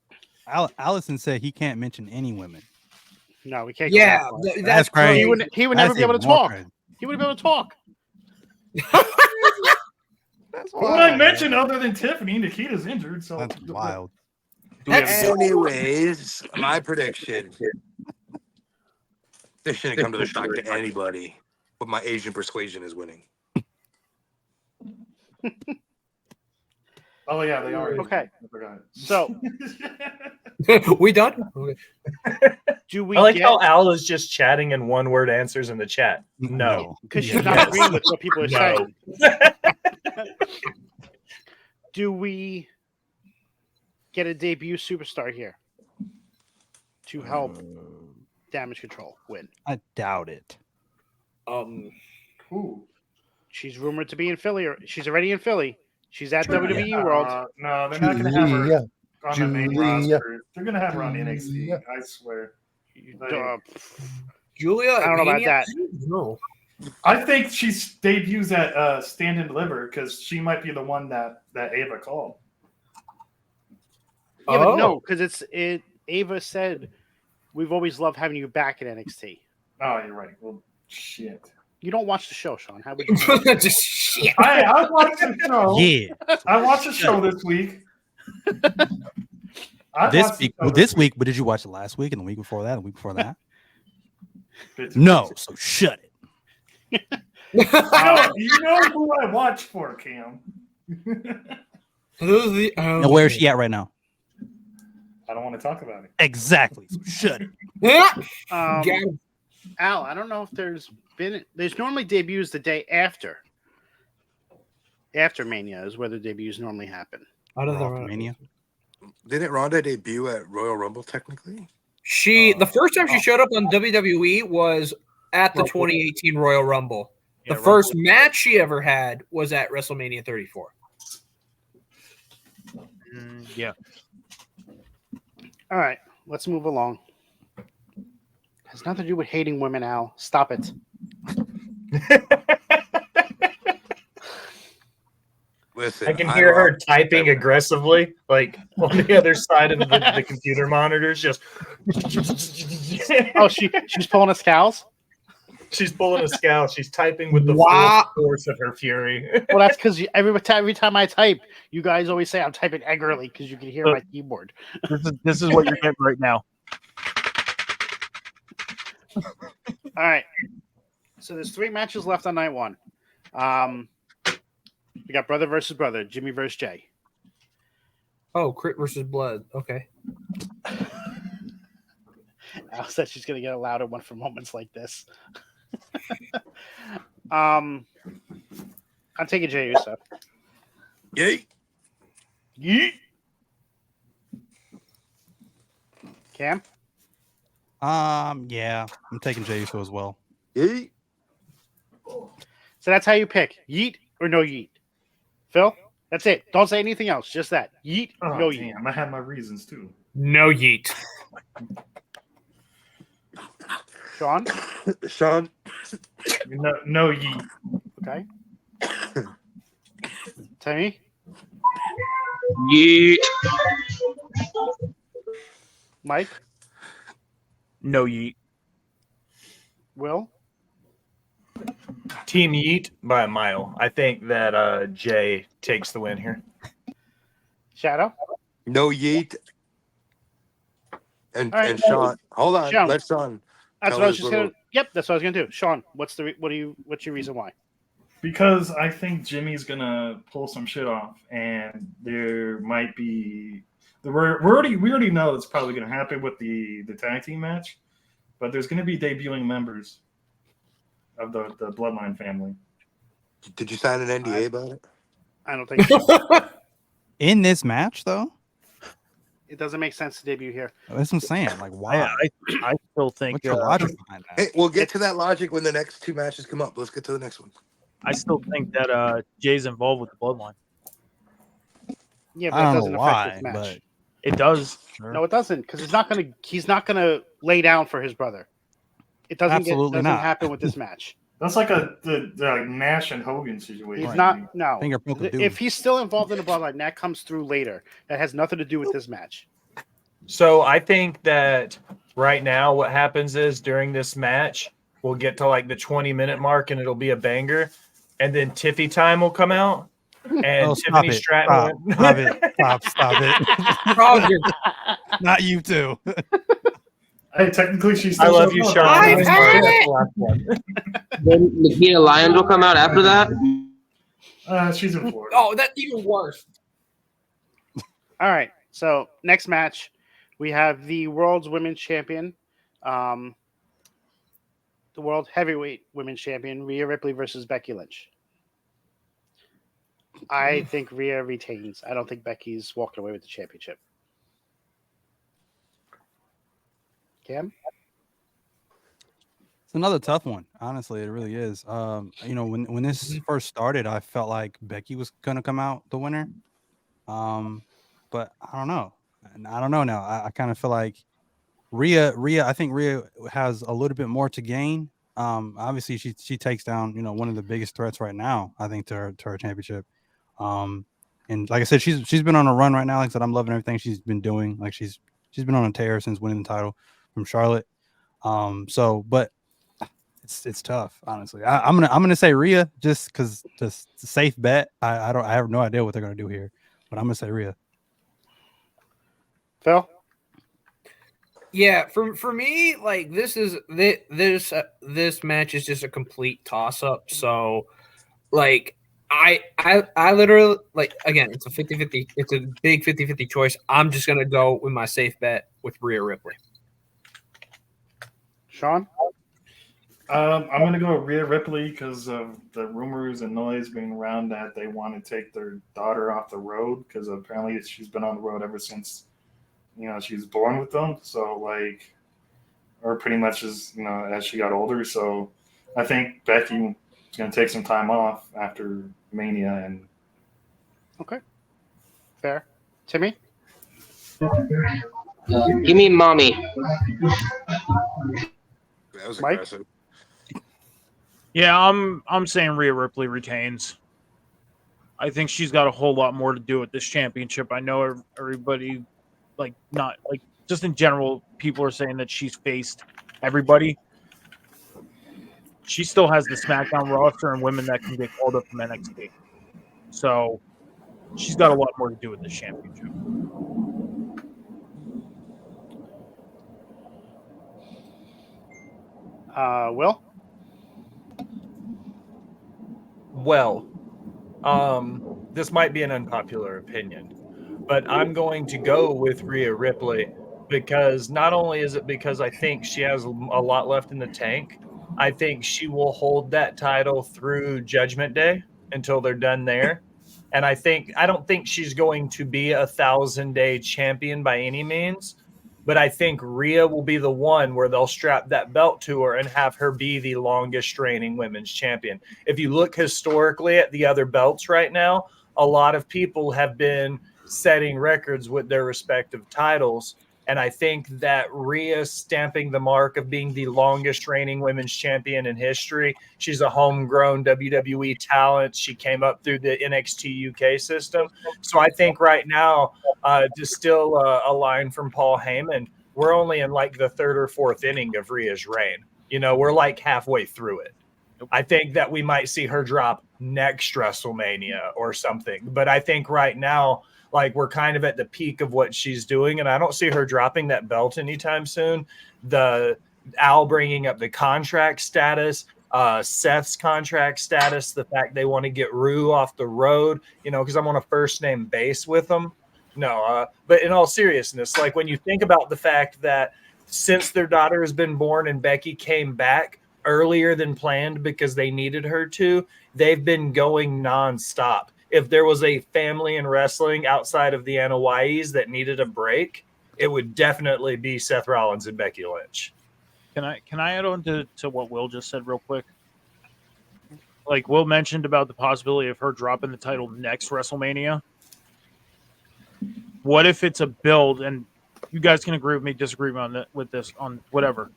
Speaker 2: Allison said he can't mention any women.
Speaker 3: No, we can't. Go
Speaker 4: yeah,
Speaker 3: that far.
Speaker 4: that's
Speaker 2: That's crazy.
Speaker 3: He would never
Speaker 2: That's
Speaker 3: be able to
Speaker 2: even more
Speaker 3: talk.
Speaker 2: crazy.
Speaker 3: He wouldn't be able to talk. That's
Speaker 6: What would I
Speaker 3: wild.
Speaker 6: mention other than Tiffany? Nikita's injured, so
Speaker 2: That's wild.
Speaker 1: Anyways, my prediction. This shouldn't come to the shock to anybody, but my Asian persuasion is winning.
Speaker 6: Oh yeah, they are.
Speaker 3: Okay.
Speaker 6: I forgot.
Speaker 3: So,
Speaker 4: we done? Okay.
Speaker 3: do we
Speaker 8: I like
Speaker 3: get?
Speaker 8: how Al is just chatting and one-word answers in the chat. No.
Speaker 3: Because she's
Speaker 2: Yeah.
Speaker 3: not agreeing with what people are
Speaker 8: No.
Speaker 3: saying. Do we get a debut superstar here to help Damage Control win?
Speaker 2: I doubt it.
Speaker 6: Ooh.
Speaker 3: She's rumored to be in Philly, or she's already in Philly. She's at WWE World.
Speaker 6: No, they're not going to have her on the main
Speaker 9: Julia.
Speaker 6: roster. They're going to have her on NXT. I swear.
Speaker 4: Julia,
Speaker 3: I don't know about
Speaker 4: Mania?
Speaker 3: that.
Speaker 4: No.
Speaker 6: I think she debuts at Stand and Deliver because she might be the one that Ava called.
Speaker 3: Yeah, but
Speaker 4: Oh.
Speaker 3: no, because Ava said we've always loved having you back at NXT.
Speaker 6: Oh, you're right. Well, shit.
Speaker 3: You don't watch the show, Sean. How would you?
Speaker 4: Just shit.
Speaker 6: I watched the show.
Speaker 2: Yeah.
Speaker 6: I watched the show this week. I
Speaker 2: This
Speaker 6: watched the
Speaker 2: week,
Speaker 6: show
Speaker 2: this week, but did you watch it last week and the week before that, and the week before that?
Speaker 6: week.
Speaker 2: No, so shut it.
Speaker 6: You know who I watch for, Cam.
Speaker 2: Now, where is she at right now?
Speaker 6: I don't want to talk about it.
Speaker 2: Exactly. So shut it.
Speaker 4: Got him.
Speaker 3: Al, I don't know if there's normally debuts the day after Mania is where the debuts normally happen.
Speaker 4: Out of
Speaker 2: Raw
Speaker 4: the
Speaker 2: Mania.
Speaker 1: Didn't Ronda debut at Royal Rumble technically?
Speaker 4: the first time she showed up on WWE was at the 2018 Royal Rumble. The
Speaker 5: Yeah,
Speaker 4: first match she ever had was at WrestleMania 34.
Speaker 5: Yeah.
Speaker 3: All right, let's move along. Has nothing to do with hating women, Al. Stop it.
Speaker 1: Listen,
Speaker 8: I can hear her typing aggressively, like on the other side of the computer monitors. Just
Speaker 3: Oh, she's pulling us cows.
Speaker 8: she's pulling a scowl. She's typing with the
Speaker 4: Wow.
Speaker 8: full force of her fury.
Speaker 3: Well, that's because every time I type, you guys always say I'm typing angrily because you can hear my keyboard.
Speaker 5: This is what you're getting right now.
Speaker 3: All right. So there's 3 matches left on night 1. We got brother versus brother, Jimmy versus Jay.
Speaker 4: Oh, Crit versus Blood. Okay.
Speaker 3: Al said she's gonna get a louder one for moments like this. I'm taking Jay Uso.
Speaker 1: Yay.
Speaker 3: Yeet. Cam?
Speaker 2: Yeah, I'm taking Jey Uso as well.
Speaker 1: Yay.
Speaker 3: So that's how you pick. Yeet or no yeet. Phil? That's it. Don't say anything else. Just that. Yeet,
Speaker 6: Oh,
Speaker 3: no yeet.
Speaker 6: damn. I have my reasons, too.
Speaker 4: No yeet.
Speaker 3: Sean?
Speaker 1: Sean.
Speaker 6: No yeet.
Speaker 3: Okay. Timmy?
Speaker 7: Yeet.
Speaker 3: Mike?
Speaker 5: No yeet.
Speaker 3: Will?
Speaker 8: Team Yeet by a mile. I think that Jay takes the win here.
Speaker 3: Shadow.
Speaker 1: No yeet. And
Speaker 3: All right.
Speaker 1: and Sean, hold on.
Speaker 3: Sean.
Speaker 1: Let Sean.
Speaker 3: That's
Speaker 1: tell
Speaker 3: what I was
Speaker 1: his
Speaker 3: just
Speaker 1: little-
Speaker 3: gonna. Yep, that's what I was gonna do. Sean, what's your reason why?
Speaker 6: Because I think Jimmy's gonna pull some shit off, and there might be we already know it's probably gonna happen with the tag team match, but there's gonna be debuting members of the Bloodline family.
Speaker 1: Did you sign an NDA about it?
Speaker 3: I don't think so.
Speaker 2: In this match, though,
Speaker 3: It doesn't make sense to debut here.
Speaker 2: that's what I'm saying. Like, why?
Speaker 5: I still think
Speaker 2: What's your logic behind that?
Speaker 1: Hey, we'll get to that logic when the next two matches come up. Let's get to the next one.
Speaker 5: I still think that Jay's involved with the bloodline.
Speaker 3: Yeah, but
Speaker 2: I
Speaker 3: it
Speaker 2: don't
Speaker 3: doesn't
Speaker 2: know
Speaker 3: affect
Speaker 2: why,
Speaker 3: this match.
Speaker 2: but
Speaker 5: It does.
Speaker 2: sure.
Speaker 3: No, it doesn't, because he's not gonna lay down for his brother. It doesn't
Speaker 2: not.
Speaker 3: happen with this match.
Speaker 6: That's like the like Nash and Hogan situation.
Speaker 3: He's not. No,
Speaker 2: Finger poke of doom.
Speaker 3: if he's still involved in the bloodline, that comes through later. That has nothing to do with this match.
Speaker 8: So I think that right now what happens is during this match, we'll get to like the 20-minute mark and it'll be a banger. And then Tiffy time will come out. And
Speaker 2: Oh, stop
Speaker 8: Tiffany
Speaker 2: it.
Speaker 8: Stratton
Speaker 2: Stop it. Stop it. Not you two.
Speaker 6: Hey, technically she's still
Speaker 8: I love you,
Speaker 6: showing
Speaker 8: Sean.
Speaker 6: up.
Speaker 8: I'm sorry, that's the last one.
Speaker 7: Then Nikita Lyons will come out after that.
Speaker 6: She's in Florida.
Speaker 4: Oh, that's even worse.
Speaker 3: All right. So next match, we have the world's women's champion, the world heavyweight women's champion, Rhea Ripley versus Becky Lynch. I think Rhea retains. I don't think Becky's walking away with the championship. Cam?
Speaker 2: It's another tough one. Honestly, it really is. When this first started, I felt like Becky was gonna come out the winner. But I don't know. And I don't know now. I kind of feel like Rhea. I think Rhea has a little bit more to gain. Obviously she takes down one of the biggest threats right now. I think to her championship. And like I said, she's been on a run right now. Like I said, I'm loving everything she's been doing. Like she's been on a tear since winning the title from Charlotte. But it's tough, honestly. I'm gonna say Rhea just because it's a safe bet. I have no idea what they're gonna do here, but I'm gonna say Rhea.
Speaker 3: Phil?
Speaker 4: Yeah, for me, like this match is just a complete toss up. So, like I literally, like, again, it's a 50-50. It's a big 50-50 choice. I'm just gonna go with my safe bet with Rhea Ripley.
Speaker 3: Sean?
Speaker 6: I'm going to go with Rhea Ripley because of the rumors and noise being around that they want to take their daughter off the road because apparently she's been on the road ever since, she was born with them. So, like, or pretty much as she got older. So I think Becky is going to take some time off after Mania. And
Speaker 3: Okay. Fair. Timmy?
Speaker 7: Give me mommy.
Speaker 1: That was
Speaker 3: Mike?
Speaker 1: aggressive.
Speaker 5: Yeah, I'm saying Rhea Ripley retains. I think she's got a whole lot more to do with this championship. I know everybody, just in general, people are saying that she's faced everybody. She still has the SmackDown roster and women that can get called up from NXT. So she's got a lot more to do with this championship.
Speaker 3: Will?
Speaker 8: Well, this might be an unpopular opinion, but I'm going to go with Rhea Ripley because not only is it because I think she has a lot left in the tank, I think she will hold that title through Judgment Day until they're done there. And I don't think she's going to be 1,000-day champion by any means, but I think Rhea will be the one where they'll strap that belt to her and have her be the longest reigning women's champion. If you look historically at the other belts right now, a lot of people have been setting records with their respective titles. And I think that Rhea stamping the mark of being the longest reigning women's champion in history. She's a homegrown WWE talent. She came up through the NXT UK system. So I think right now, to steal a line from Paul Heyman, we're only in like the third or fourth inning of Rhea's reign. We're like halfway through it. I think that we might see her drop next WrestleMania or something. But I think right now, like we're kind of at the peak of what she's doing, and I don't see her dropping that belt anytime soon. The Al bringing up the contract status, Seth's contract status, the fact they want to get Rue off the road, because I'm on a first name base with them. No, but in all seriousness, like when you think about the fact that since their daughter has been born and Becky came back earlier than planned because they needed her to, they've been going nonstop. If there was a family in wrestling outside of the Anoa'is that needed a break, it would definitely be Seth Rollins and Becky Lynch.
Speaker 5: Can I add on to what Will just said real quick? Like Will mentioned about the possibility of her dropping the title next WrestleMania. What if it's a build, and you guys can agree with me, disagree with this on whatever.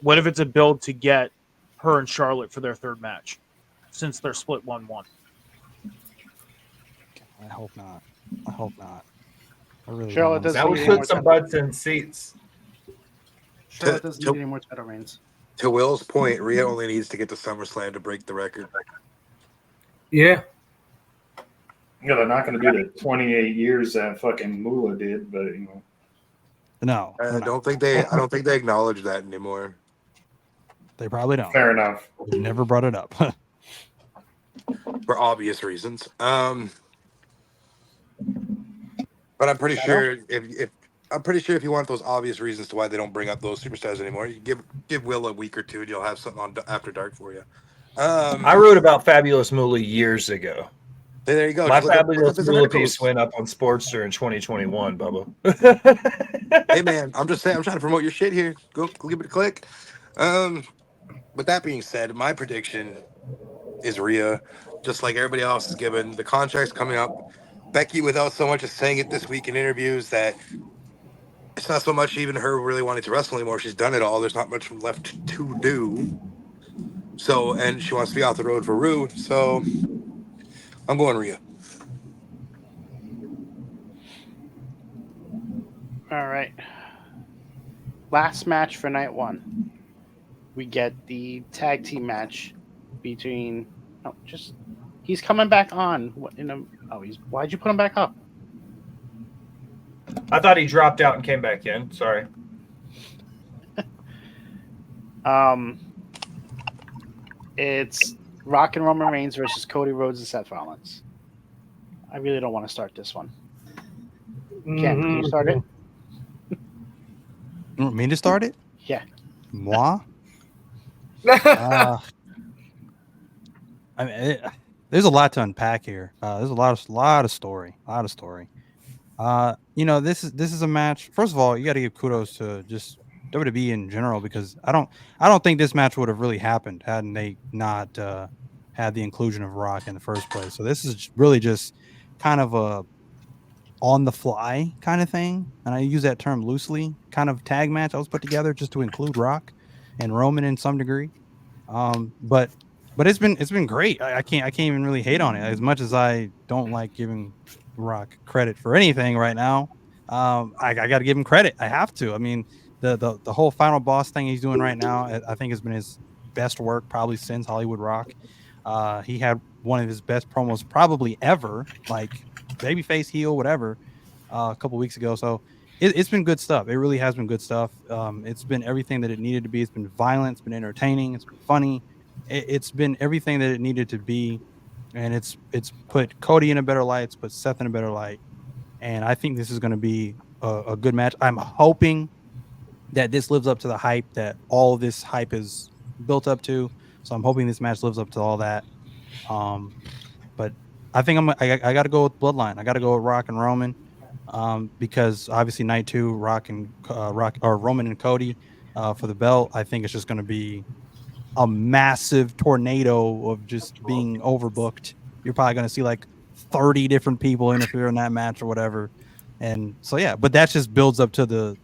Speaker 5: What if it's a build to get her and Charlotte for their third match, since they're split 1-1?
Speaker 2: I hope not. I really
Speaker 3: Charlotte
Speaker 2: don't
Speaker 3: doesn't
Speaker 8: That
Speaker 3: need
Speaker 8: would
Speaker 3: any more
Speaker 8: put some
Speaker 3: title.
Speaker 8: butts in seats.
Speaker 3: Charlotte doesn't need any more title reigns.
Speaker 1: To Will's point, Rhea only needs to get to SummerSlam to break the record.
Speaker 4: Yeah.
Speaker 6: Yeah, they're not going to do the 28 years that fucking Moolah did, but
Speaker 2: No,
Speaker 1: I don't think they acknowledge that anymore.
Speaker 2: they probably don't.
Speaker 6: fair enough.
Speaker 2: They never brought it up.
Speaker 1: For obvious reasons. But I'm pretty sure if you want those obvious reasons to why they don't bring up those superstars anymore, you give Will a week or two, and you'll have something on After Dark for you.
Speaker 8: I wrote about Fabulous Moolah years ago.
Speaker 1: There you go.
Speaker 8: My
Speaker 1: Just look
Speaker 8: Fabulous
Speaker 1: up his
Speaker 8: Moolah
Speaker 1: articles.
Speaker 8: piece went up on Sportster in 2021, Bubba.
Speaker 1: Hey man, I'm just saying, I'm trying to promote your shit here. Go give it a click. With that being said, my prediction is Rhea, just like everybody else is given. The contract's coming up. Becky, without so much as saying it this week in interviews, that it's not so much even her really wanting to wrestle anymore. She's done it all. There's not much left to do. So, and she wants to be off the road for Rue. So, I'm going Rhea.
Speaker 3: All right. Last match for night one. We get the tag team match between. He's coming back on. Why'd you put him back up?
Speaker 8: I thought he dropped out and came back in. Sorry.
Speaker 3: It's Rock and Roman Reigns versus Cody Rhodes and Seth Rollins. I really don't want to start this one. Ken, can you start it?
Speaker 2: You want me to start it?
Speaker 3: Yeah.
Speaker 2: Moi? I mean, there's a lot to unpack here. There's a lot of story. This is a match. First of all, you got to give kudos to just WWE in general, because I don't think this match would have really happened hadn't they not had the inclusion of Rock in the first place. So this is really just kind of a on the fly kind of thing, and I use that term loosely, kind of tag match I was put together just to include Rock and Roman in some degree. But it's been great. I can't even really hate on it, as much as I don't like giving Rock credit for anything right now. I got to give him credit. I have to. I mean, the whole final boss thing he's doing right now, I think has been his best work probably since Hollywood Rock. He had one of his best promos probably ever, like babyface, heel, whatever, a couple weeks ago. So it's been good stuff. It really has been good stuff. It's been everything that it needed to be. It's been violent. It's been entertaining. It's been funny. It's been everything that it needed to be. And it's put Cody in a better light. It's put Seth in a better light. And I think this is going to be a good match. I'm hoping that this lives up to the hype that all of this hype is built up to. So I'm hoping this match lives up to all that. But I think I got to go with Bloodline. I got to go with Rock and Roman, because obviously night two, Roman and Cody for the belt. I think it's just going to be a massive tornado of just being overbooked. You're probably going to see like 30 different people interfere in that match or whatever. And so yeah, but that just builds up to the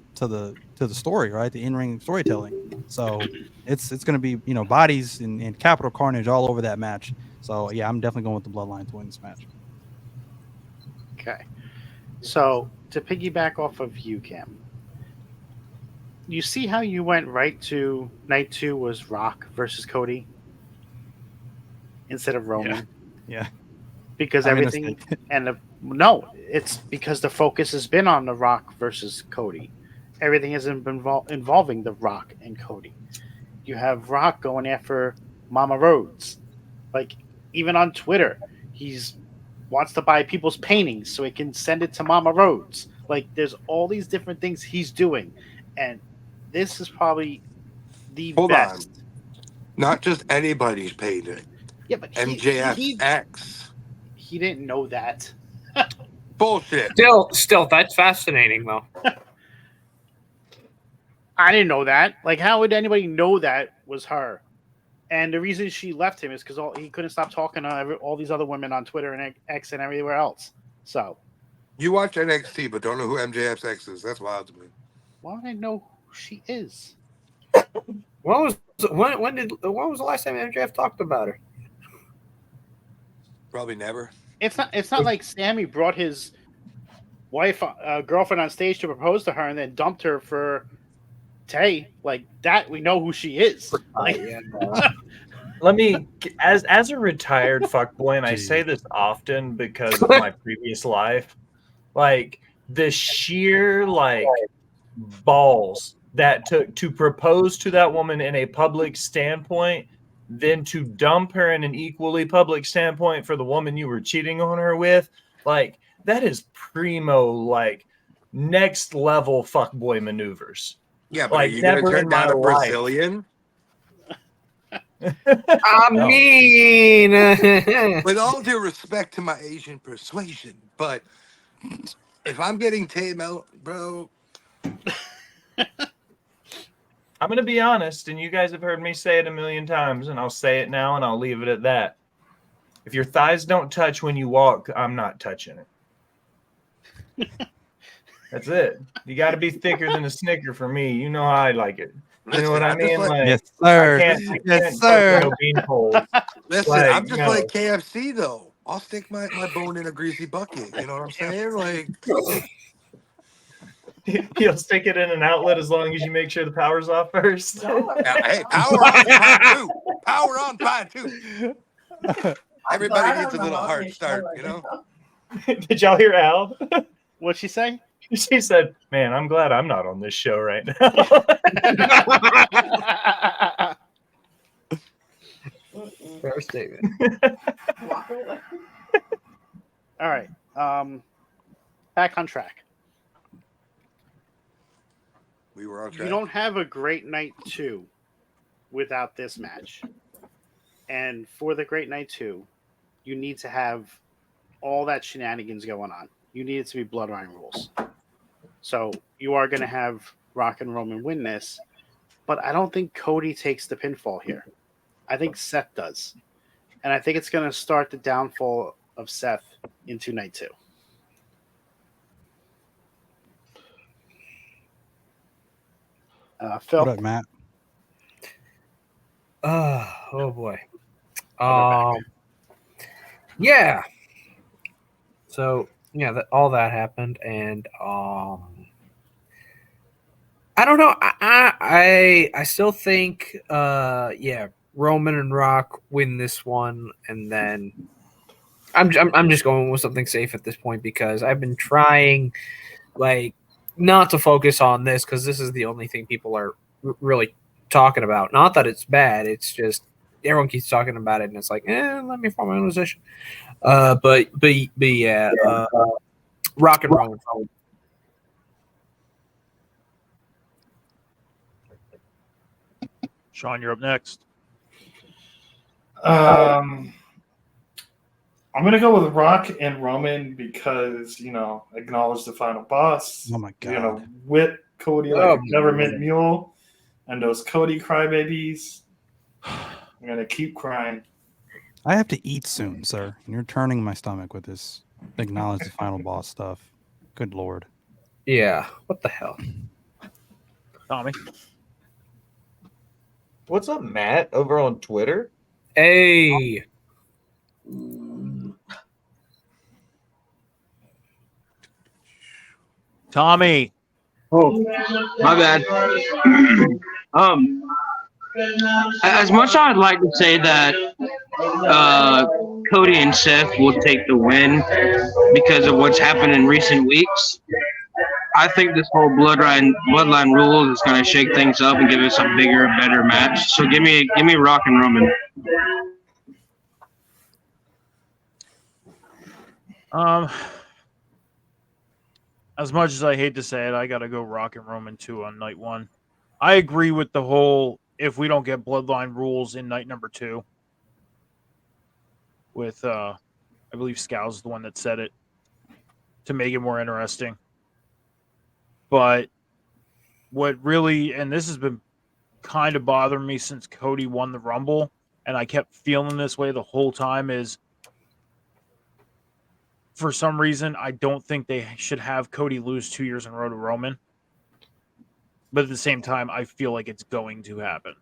Speaker 2: story, right? The in-ring storytelling. So it's going to be, bodies and capital carnage all over that match. So yeah, I'm definitely going with the Bloodline to win this match.
Speaker 3: Okay. So to piggyback off of you, Cam, you see how you went right to night two was Rock versus Cody instead of Roman?
Speaker 2: Yeah.
Speaker 3: Because everything and No, it's because the focus has been on The Rock versus Cody. Everything hasn't been involving The Rock and Cody. You have Rock going after Mama Rhodes. Like, even on Twitter, he's wants to buy people's paintings so he can send it to Mama Rhodes. Like, there's all these different things he's doing. And this is probably the
Speaker 1: Hold
Speaker 3: best.
Speaker 1: on. Not just anybody's painting.
Speaker 3: Yeah, but
Speaker 1: MJF's ex.
Speaker 3: he didn't know that.
Speaker 1: Bullshit.
Speaker 4: Still, that's fascinating though.
Speaker 3: I didn't know that. Like, how would anybody know that was her? And the reason she left him is because he couldn't stop talking to all these other women on Twitter and X and everywhere else. So,
Speaker 1: You watch NXT, but don't know who MJF's ex is. That's wild to me.
Speaker 3: why would I know who she is?
Speaker 4: When was the last time MJF talked about her?
Speaker 1: Probably never.
Speaker 3: It's not like Sammy brought his wife, girlfriend on stage to propose to her and then dumped her for Tay. Like that, we know who she is. Like,
Speaker 8: Let me, as a retired fuckboy, and I say this often because of my previous life, like the sheer balls that took to propose to that woman in a public standpoint, then to dump her in an equally public standpoint for the woman you were cheating on her with, like that is primo, like next level fuckboy maneuvers.
Speaker 1: Yeah, but
Speaker 8: Like,
Speaker 1: are you going to
Speaker 8: never
Speaker 1: turn
Speaker 8: in
Speaker 1: down
Speaker 8: my
Speaker 1: a
Speaker 8: life.
Speaker 1: Brazilian?
Speaker 4: I mean,
Speaker 1: With all due respect to my Asian persuasion, but if I'm getting tame out, bro.
Speaker 8: I'm going to be honest, and you guys have heard me say it a million times, and I'll say it now, and I'll leave it at that. If your thighs don't touch when you walk, I'm not touching it. That's it. You got to be thicker than a Snicker for me. You know how I like it. You know what I mean? Like,
Speaker 2: Yes, sir.
Speaker 8: I can't
Speaker 2: Yes,
Speaker 8: cook
Speaker 2: sir.
Speaker 8: no beanpoles.
Speaker 1: Listen,
Speaker 8: Like,
Speaker 1: I'm just
Speaker 8: no.
Speaker 1: like KFC, though. I'll stick my bone in a greasy bucket. You know what I'm saying? Like,
Speaker 8: You'll stick it in an outlet as long as you make sure the power's off first.
Speaker 1: hey, power on, fine too. Power on, fine too. Everybody needs a little hard start, you know?
Speaker 8: Did y'all hear Al?
Speaker 3: what'd she say?
Speaker 8: She said, "Man, I'm glad I'm not on this show right now."
Speaker 4: fair statement.
Speaker 3: All right. Back on track.
Speaker 1: We were on
Speaker 3: You
Speaker 1: track.
Speaker 3: don't have a great night 2 without this match. And for the great night 2, you need to have all that shenanigans going on. You need it to be Bloodline rules. So you are going to have Rock and Roman win this, but I don't think Cody takes the pinfall here. I think Seth does. And I think it's going to start the downfall of Seth into night 2. Phil?
Speaker 2: What up, Matt?
Speaker 4: Oh boy.
Speaker 3: I'll
Speaker 4: Yeah. So yeah, all that happened, and I don't know. I still think Roman and Rock win this one, and then I'm just going with something safe at this point because I've been trying not to focus on this because this is the only thing people are really talking about. Not that it's bad, it's just everyone keeps talking about it, and it's like, let me form my own position. But yeah, Rock and Roll.
Speaker 5: Sean, you're up next.
Speaker 6: I'm gonna go with Rock and Roman because acknowledge the final boss.
Speaker 2: Oh my God.
Speaker 6: Whip Cody like a government mule, and those Cody crybabies. I'm gonna keep crying.
Speaker 2: I have to eat soon, sir. And you're turning my stomach with this acknowledge the final boss stuff. Good Lord.
Speaker 4: Yeah. What the hell?
Speaker 5: Tommy.
Speaker 8: What's up, Matt? Over on Twitter?
Speaker 4: Hey.
Speaker 5: Tommy.
Speaker 7: Oh, my bad. As much as I'd like to say that Cody and Seth will take the win because of what's happened in recent weeks, I think this whole bloodline rules is going to shake things up and give us a bigger, better match. So give me Rock and Roman.
Speaker 5: As much as I hate to say it, I got to go Rock and Roman 2 on night 1. I agree with the whole if we don't get bloodline rules in night number 2. With, I believe Scow's the one that said it to make it more interesting. But what really, and this has been kind of bothering me since Cody won the Rumble, and I kept feeling this way the whole time, is for some reason, I don't think they should have Cody lose 2 years in a row to Roman. But at the same time, I feel like it's going to happen.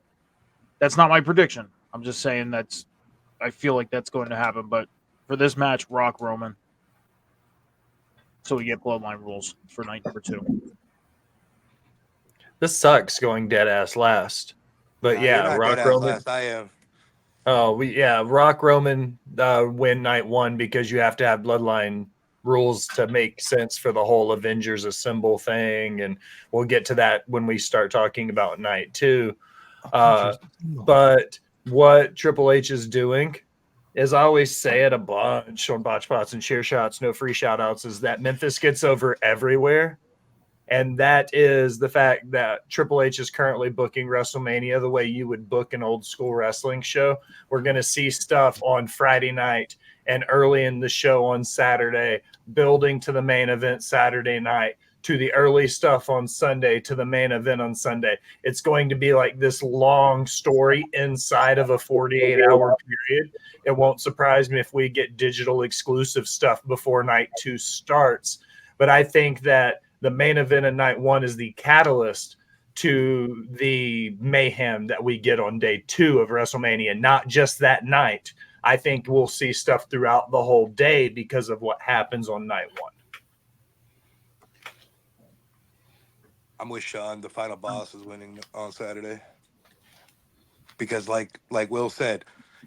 Speaker 5: That's not my prediction. I'm just saying I feel like that's going to happen. But for this match, Rock Roman. So we get bloodline rules for night number 2.
Speaker 8: This sucks going dead ass last. But
Speaker 1: You're
Speaker 8: yeah,
Speaker 1: not
Speaker 8: Rock
Speaker 1: dead ass
Speaker 8: Roman.
Speaker 1: last, I am.
Speaker 8: Oh, Rock Roman win night 1 because you have to have bloodline rules to make sense for the whole Avengers Assemble thing, and we'll get to that when we start talking about night 2. But what Triple H is doing, as I always say it a bunch on Botch Pots and Cheer Shots, no free shout outs, is that Memphis gets over everywhere. And that is the fact that Triple H is currently booking WrestleMania the way you would book an old school wrestling show. We're going to see stuff on Friday night and early in the show on Saturday, building to the main event Saturday night, to the early stuff on Sunday, to the main event on Sunday. It's going to be like this long story inside of a 48-hour period. It won't surprise me if we get digital exclusive stuff before night 2 starts. But I think that the main event of night 1 is the catalyst to the mayhem that we get on day 2 of WrestleMania, not just that night. I think we'll see stuff throughout the whole day because of what happens on night 1.
Speaker 1: I'm with Sean. The final boss is winning on Saturday. Because like Will said,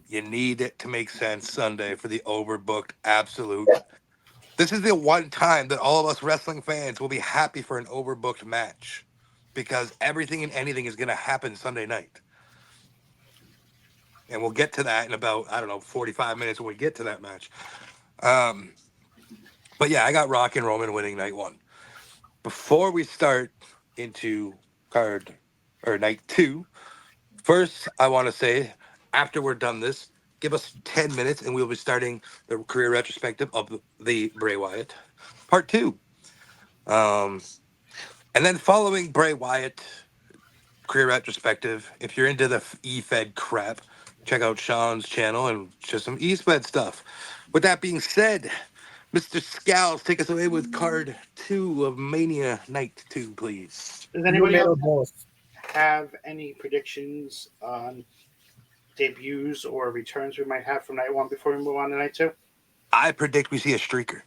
Speaker 1: you need it to make sense Sunday for the overbooked absolute. This is the one time that all of us wrestling fans will be happy for an overbooked match, because everything and anything is going to happen Sunday night. And we'll get to that in about, 45 minutes when we get to that match. But yeah, I got Rock and Roman winning night 1. Before we start into night 2, first I want to say, after we're done this, give us 10 minutes and we'll be starting the career retrospective of the Bray Wyatt part 2. And then following Bray Wyatt career retrospective, if you're into the E-Fed crap, check out Sean's channel and just some E-Fed stuff. With that being said, Mr. Scowls, take us away with card 2 of Mania Night 2, please.
Speaker 3: Does anybody else have any predictions on debuts or returns we might have from night 1 before we move on to night 2?
Speaker 1: I predict we see a streaker.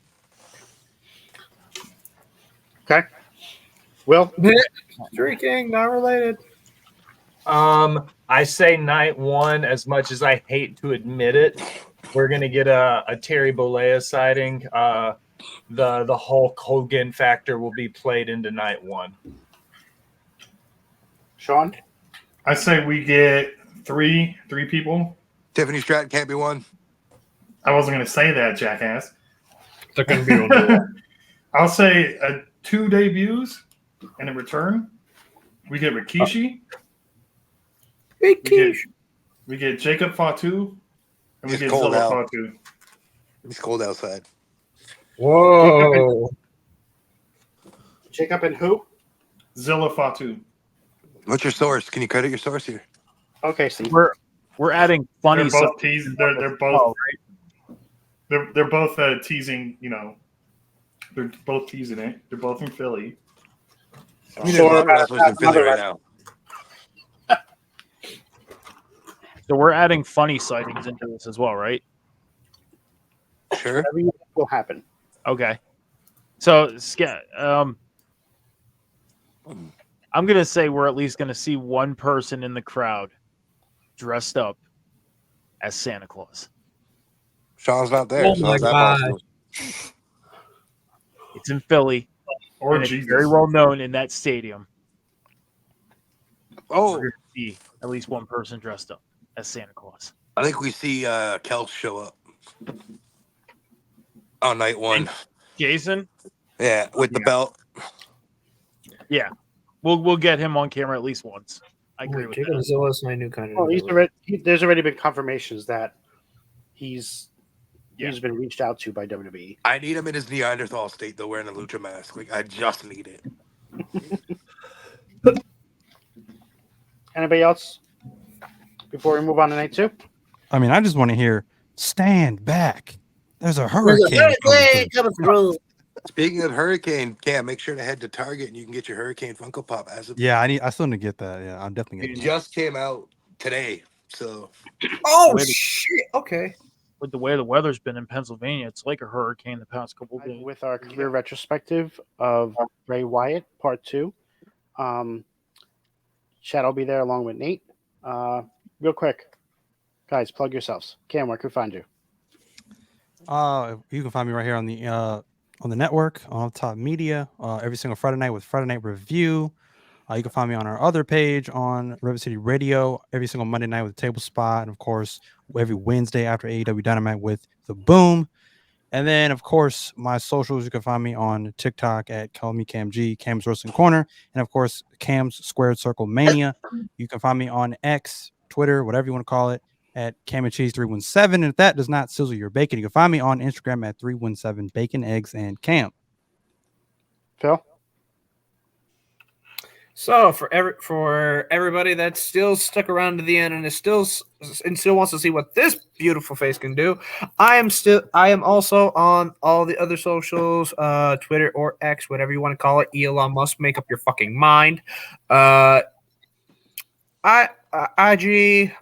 Speaker 3: Okay. Will?
Speaker 4: Streaking, not related.
Speaker 8: I say night 1, as much as I hate to admit it, we're going to get a Terry Bollea sighting. The Hulk Hogan factor will be played into night 1.
Speaker 3: Sean?
Speaker 6: I say we get three people.
Speaker 1: Tiffany Stratton can't be one.
Speaker 6: I wasn't going to say that, jackass.
Speaker 4: They're going to be
Speaker 6: I'll say 2 debuts and a return. We get Rikishi. We get Jacob Fatu. And we
Speaker 1: It's
Speaker 6: get
Speaker 1: cold
Speaker 6: Zilla
Speaker 1: out.
Speaker 6: Fatu.
Speaker 1: It's cold outside.
Speaker 4: Whoa.
Speaker 3: Jacob and who?
Speaker 6: Zilla Fatu.
Speaker 1: What's your source? Can you credit your source here?
Speaker 3: Okay, Steve.
Speaker 5: We're adding funny
Speaker 6: They're
Speaker 5: stuff.
Speaker 6: both teasing. They're both. They're both teasing. They're both teasing it. They're both in Philly.
Speaker 1: I mean, there's a lot of wrestlers in Philly right now.
Speaker 5: So we're adding funny sightings into this as well, right?
Speaker 1: Sure.
Speaker 3: Everything will happen.
Speaker 5: Okay. So, I'm going to say we're at least going to see one person in the crowd dressed up as Santa Claus.
Speaker 1: Sean's not there,
Speaker 4: Oh
Speaker 1: so
Speaker 4: my
Speaker 1: how's that
Speaker 4: God.
Speaker 1: possible?
Speaker 5: It's in Philly,
Speaker 6: Or
Speaker 5: and it's
Speaker 6: Jesus.
Speaker 5: very well known in that stadium.
Speaker 1: Oh,
Speaker 5: We're going to see at least one person dressed up as Santa Claus.
Speaker 1: I think we see Kel show up on night one.
Speaker 5: And Jason?
Speaker 1: Yeah, with the belt.
Speaker 5: Yeah. We'll get him on camera at least once. I agree with that.
Speaker 4: Zilla's my new kind of.
Speaker 3: Well, there's already been confirmations that he's been reached out to by WWE.
Speaker 1: I need him in his Neanderthal state, though, wearing a lucha mask. Like, I just need it.
Speaker 3: Anybody else before we move on to night two?
Speaker 2: I mean, I just want to hear "Stand back." There's a hurricane coming through.
Speaker 1: Speaking of hurricane, Cam, make sure to head to Target and you can get your Hurricane Funko Pop as of
Speaker 2: Yeah, I still need to get that. Yeah, I'm definitely
Speaker 1: it
Speaker 2: getting that.
Speaker 1: just came out today. So
Speaker 4: Oh
Speaker 5: Wait.
Speaker 4: shit! Okay.
Speaker 5: With the way the weather's been in Pennsylvania, it's like a hurricane the past couple of days.
Speaker 3: With our career retrospective of Bray Wyatt, part 2. Chad will be there along with Nate. Real quick, guys, plug yourselves. Cam, where can we find you?
Speaker 2: You can find me right here on the network on Top Media every single Friday night with Friday Night Review. You can find me on our other page on Rivet City Radio every single Monday night with Table Spot, and of course every Wednesday after AEW Dynamite with The Boom. And then of course my socials, you can find me on TikTok at Call Me Cam G, Cam's Wrestling Corner, and of course Cam's Squared Circle Mania. You can find me on X, Twitter, whatever you want to call it, at Cam and Cheese 317. And if that does not sizzle your bacon, you can find me on Instagram at 317 Bacon, Eggs, and Cam.
Speaker 3: Phil?
Speaker 4: So for everybody that's still stuck around to the end and still wants to see what this beautiful face can do, I am also on all the other socials, Twitter or X, whatever you want to call it. Elon Musk, make up your fucking mind. IG,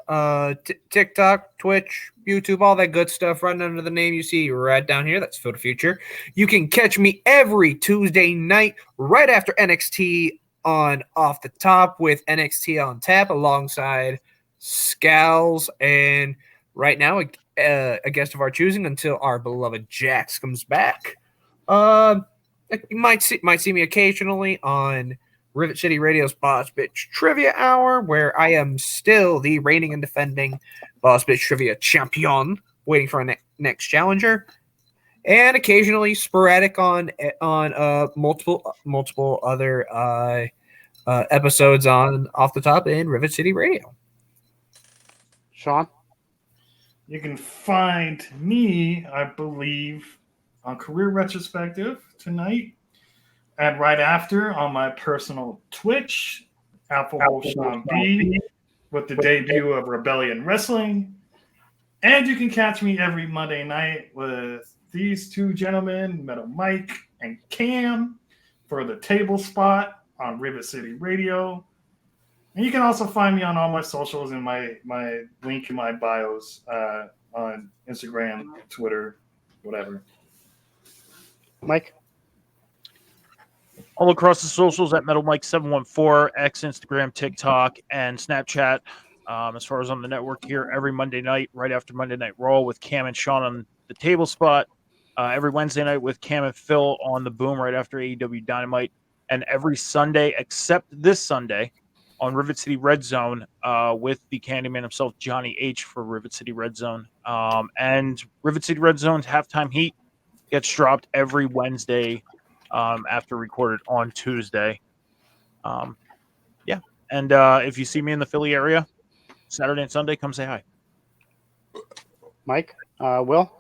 Speaker 4: TikTok, Twitch, YouTube, all that good stuff, right under the name you see right down here. That's Phil the Future. You can catch me every Tuesday night right after NXT on Off the Top with NXT on tap alongside Scals, and right now a guest of our choosing until our beloved Jax comes back. You might see me occasionally on Rivet City Radio's Boss Bitch Trivia Hour, where I am still the reigning and defending Boss Bitch Trivia champion, waiting for a next challenger. And occasionally sporadic on multiple other episodes on Off the Top in Rivet City Radio.
Speaker 3: Sean?
Speaker 6: You can find me, I believe, on Career Retrospective tonight, and right after on my personal Twitch, Alpha Sean B, with the debut of Rebellion Wrestling. And you can catch me every Monday night with these two gentlemen, Metal Mike and Cam, for the Table Spot on Rivet City Radio. And you can also find me on all my socials and my link in my bios on Instagram, Twitter, whatever.
Speaker 3: Mike?
Speaker 5: All across the socials at Metal Mike 714, X, Instagram, TikTok, and Snapchat. As far as on the network here, every Monday night, right after Monday Night Raw with Cam and Sean on the Table Spot. Every Wednesday night with Cam and Phil on the Boom right after AEW Dynamite. And every Sunday, except this Sunday, on Rivet City Red Zone with the Candyman himself, Johnny H, for Rivet City Red Zone. And Rivet City Red Zone's Halftime Heat gets dropped every Wednesday after recorded on Tuesday. Yeah. And if you see me in the Philly area, Saturday and Sunday, come say hi.
Speaker 3: Mike? Will?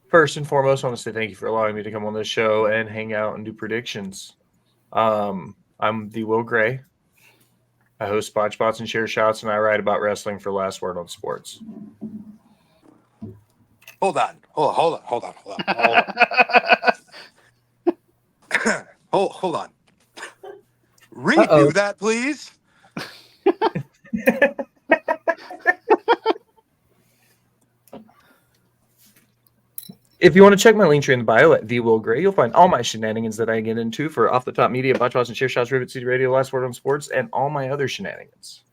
Speaker 8: First and foremost, I want to say thank you for allowing me to come on this show and hang out and do predictions. I'm the Will Gray. I host Spot Spots and Share Shots, and I write about wrestling for Last Word on Sports.
Speaker 1: hold on. Hold on. Redo that, please.
Speaker 8: If you want to check my link tree in the bio at the Will Gray, you'll find all my shenanigans that I get into for Off the Top Media, Botch Watch and Chair Shots, Rivet City Radio, Last Word on Sports, and all my other shenanigans.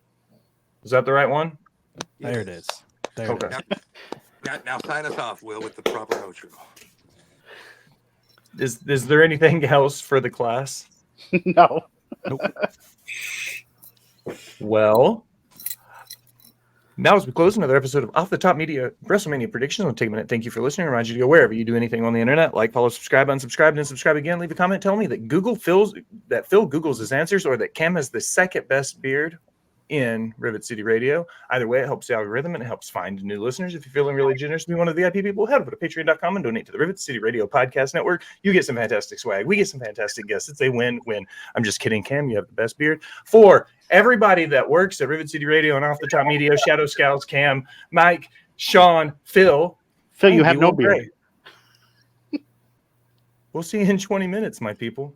Speaker 8: Is that the right one?
Speaker 2: There it is. There
Speaker 8: Okay.
Speaker 2: it is.
Speaker 1: Now sign us off, Will, with the proper outro.
Speaker 8: Is there anything else for the class?
Speaker 3: No.
Speaker 2: Nope.
Speaker 8: Well, now as we close another episode of Off the Top Media WrestleMania Predictions, I'll take a minute. Thank you for listening. Remind you to go wherever you do anything on the internet. Like, follow, subscribe, unsubscribe, and subscribe again. Leave a comment. Tell me that Phil Googles his answers, or that Cam has the second best beard in Rivet City Radio. Either way, it helps the algorithm and it helps find new listeners. If you're feeling really generous to be one of the VIP people, head over to patreon.com and donate to the Rivet City Radio Podcast Network. You get some fantastic swag. We get some fantastic guests. It's a win-win. I'm just kidding, Cam. You have the best beard. For everybody that works at Rivet City Radio and Off the Top Media, Shadow Scouts, Cam, Mike, Sean, Phil.
Speaker 3: Phil, you have no beard.
Speaker 8: We'll see you in 20 minutes, my people.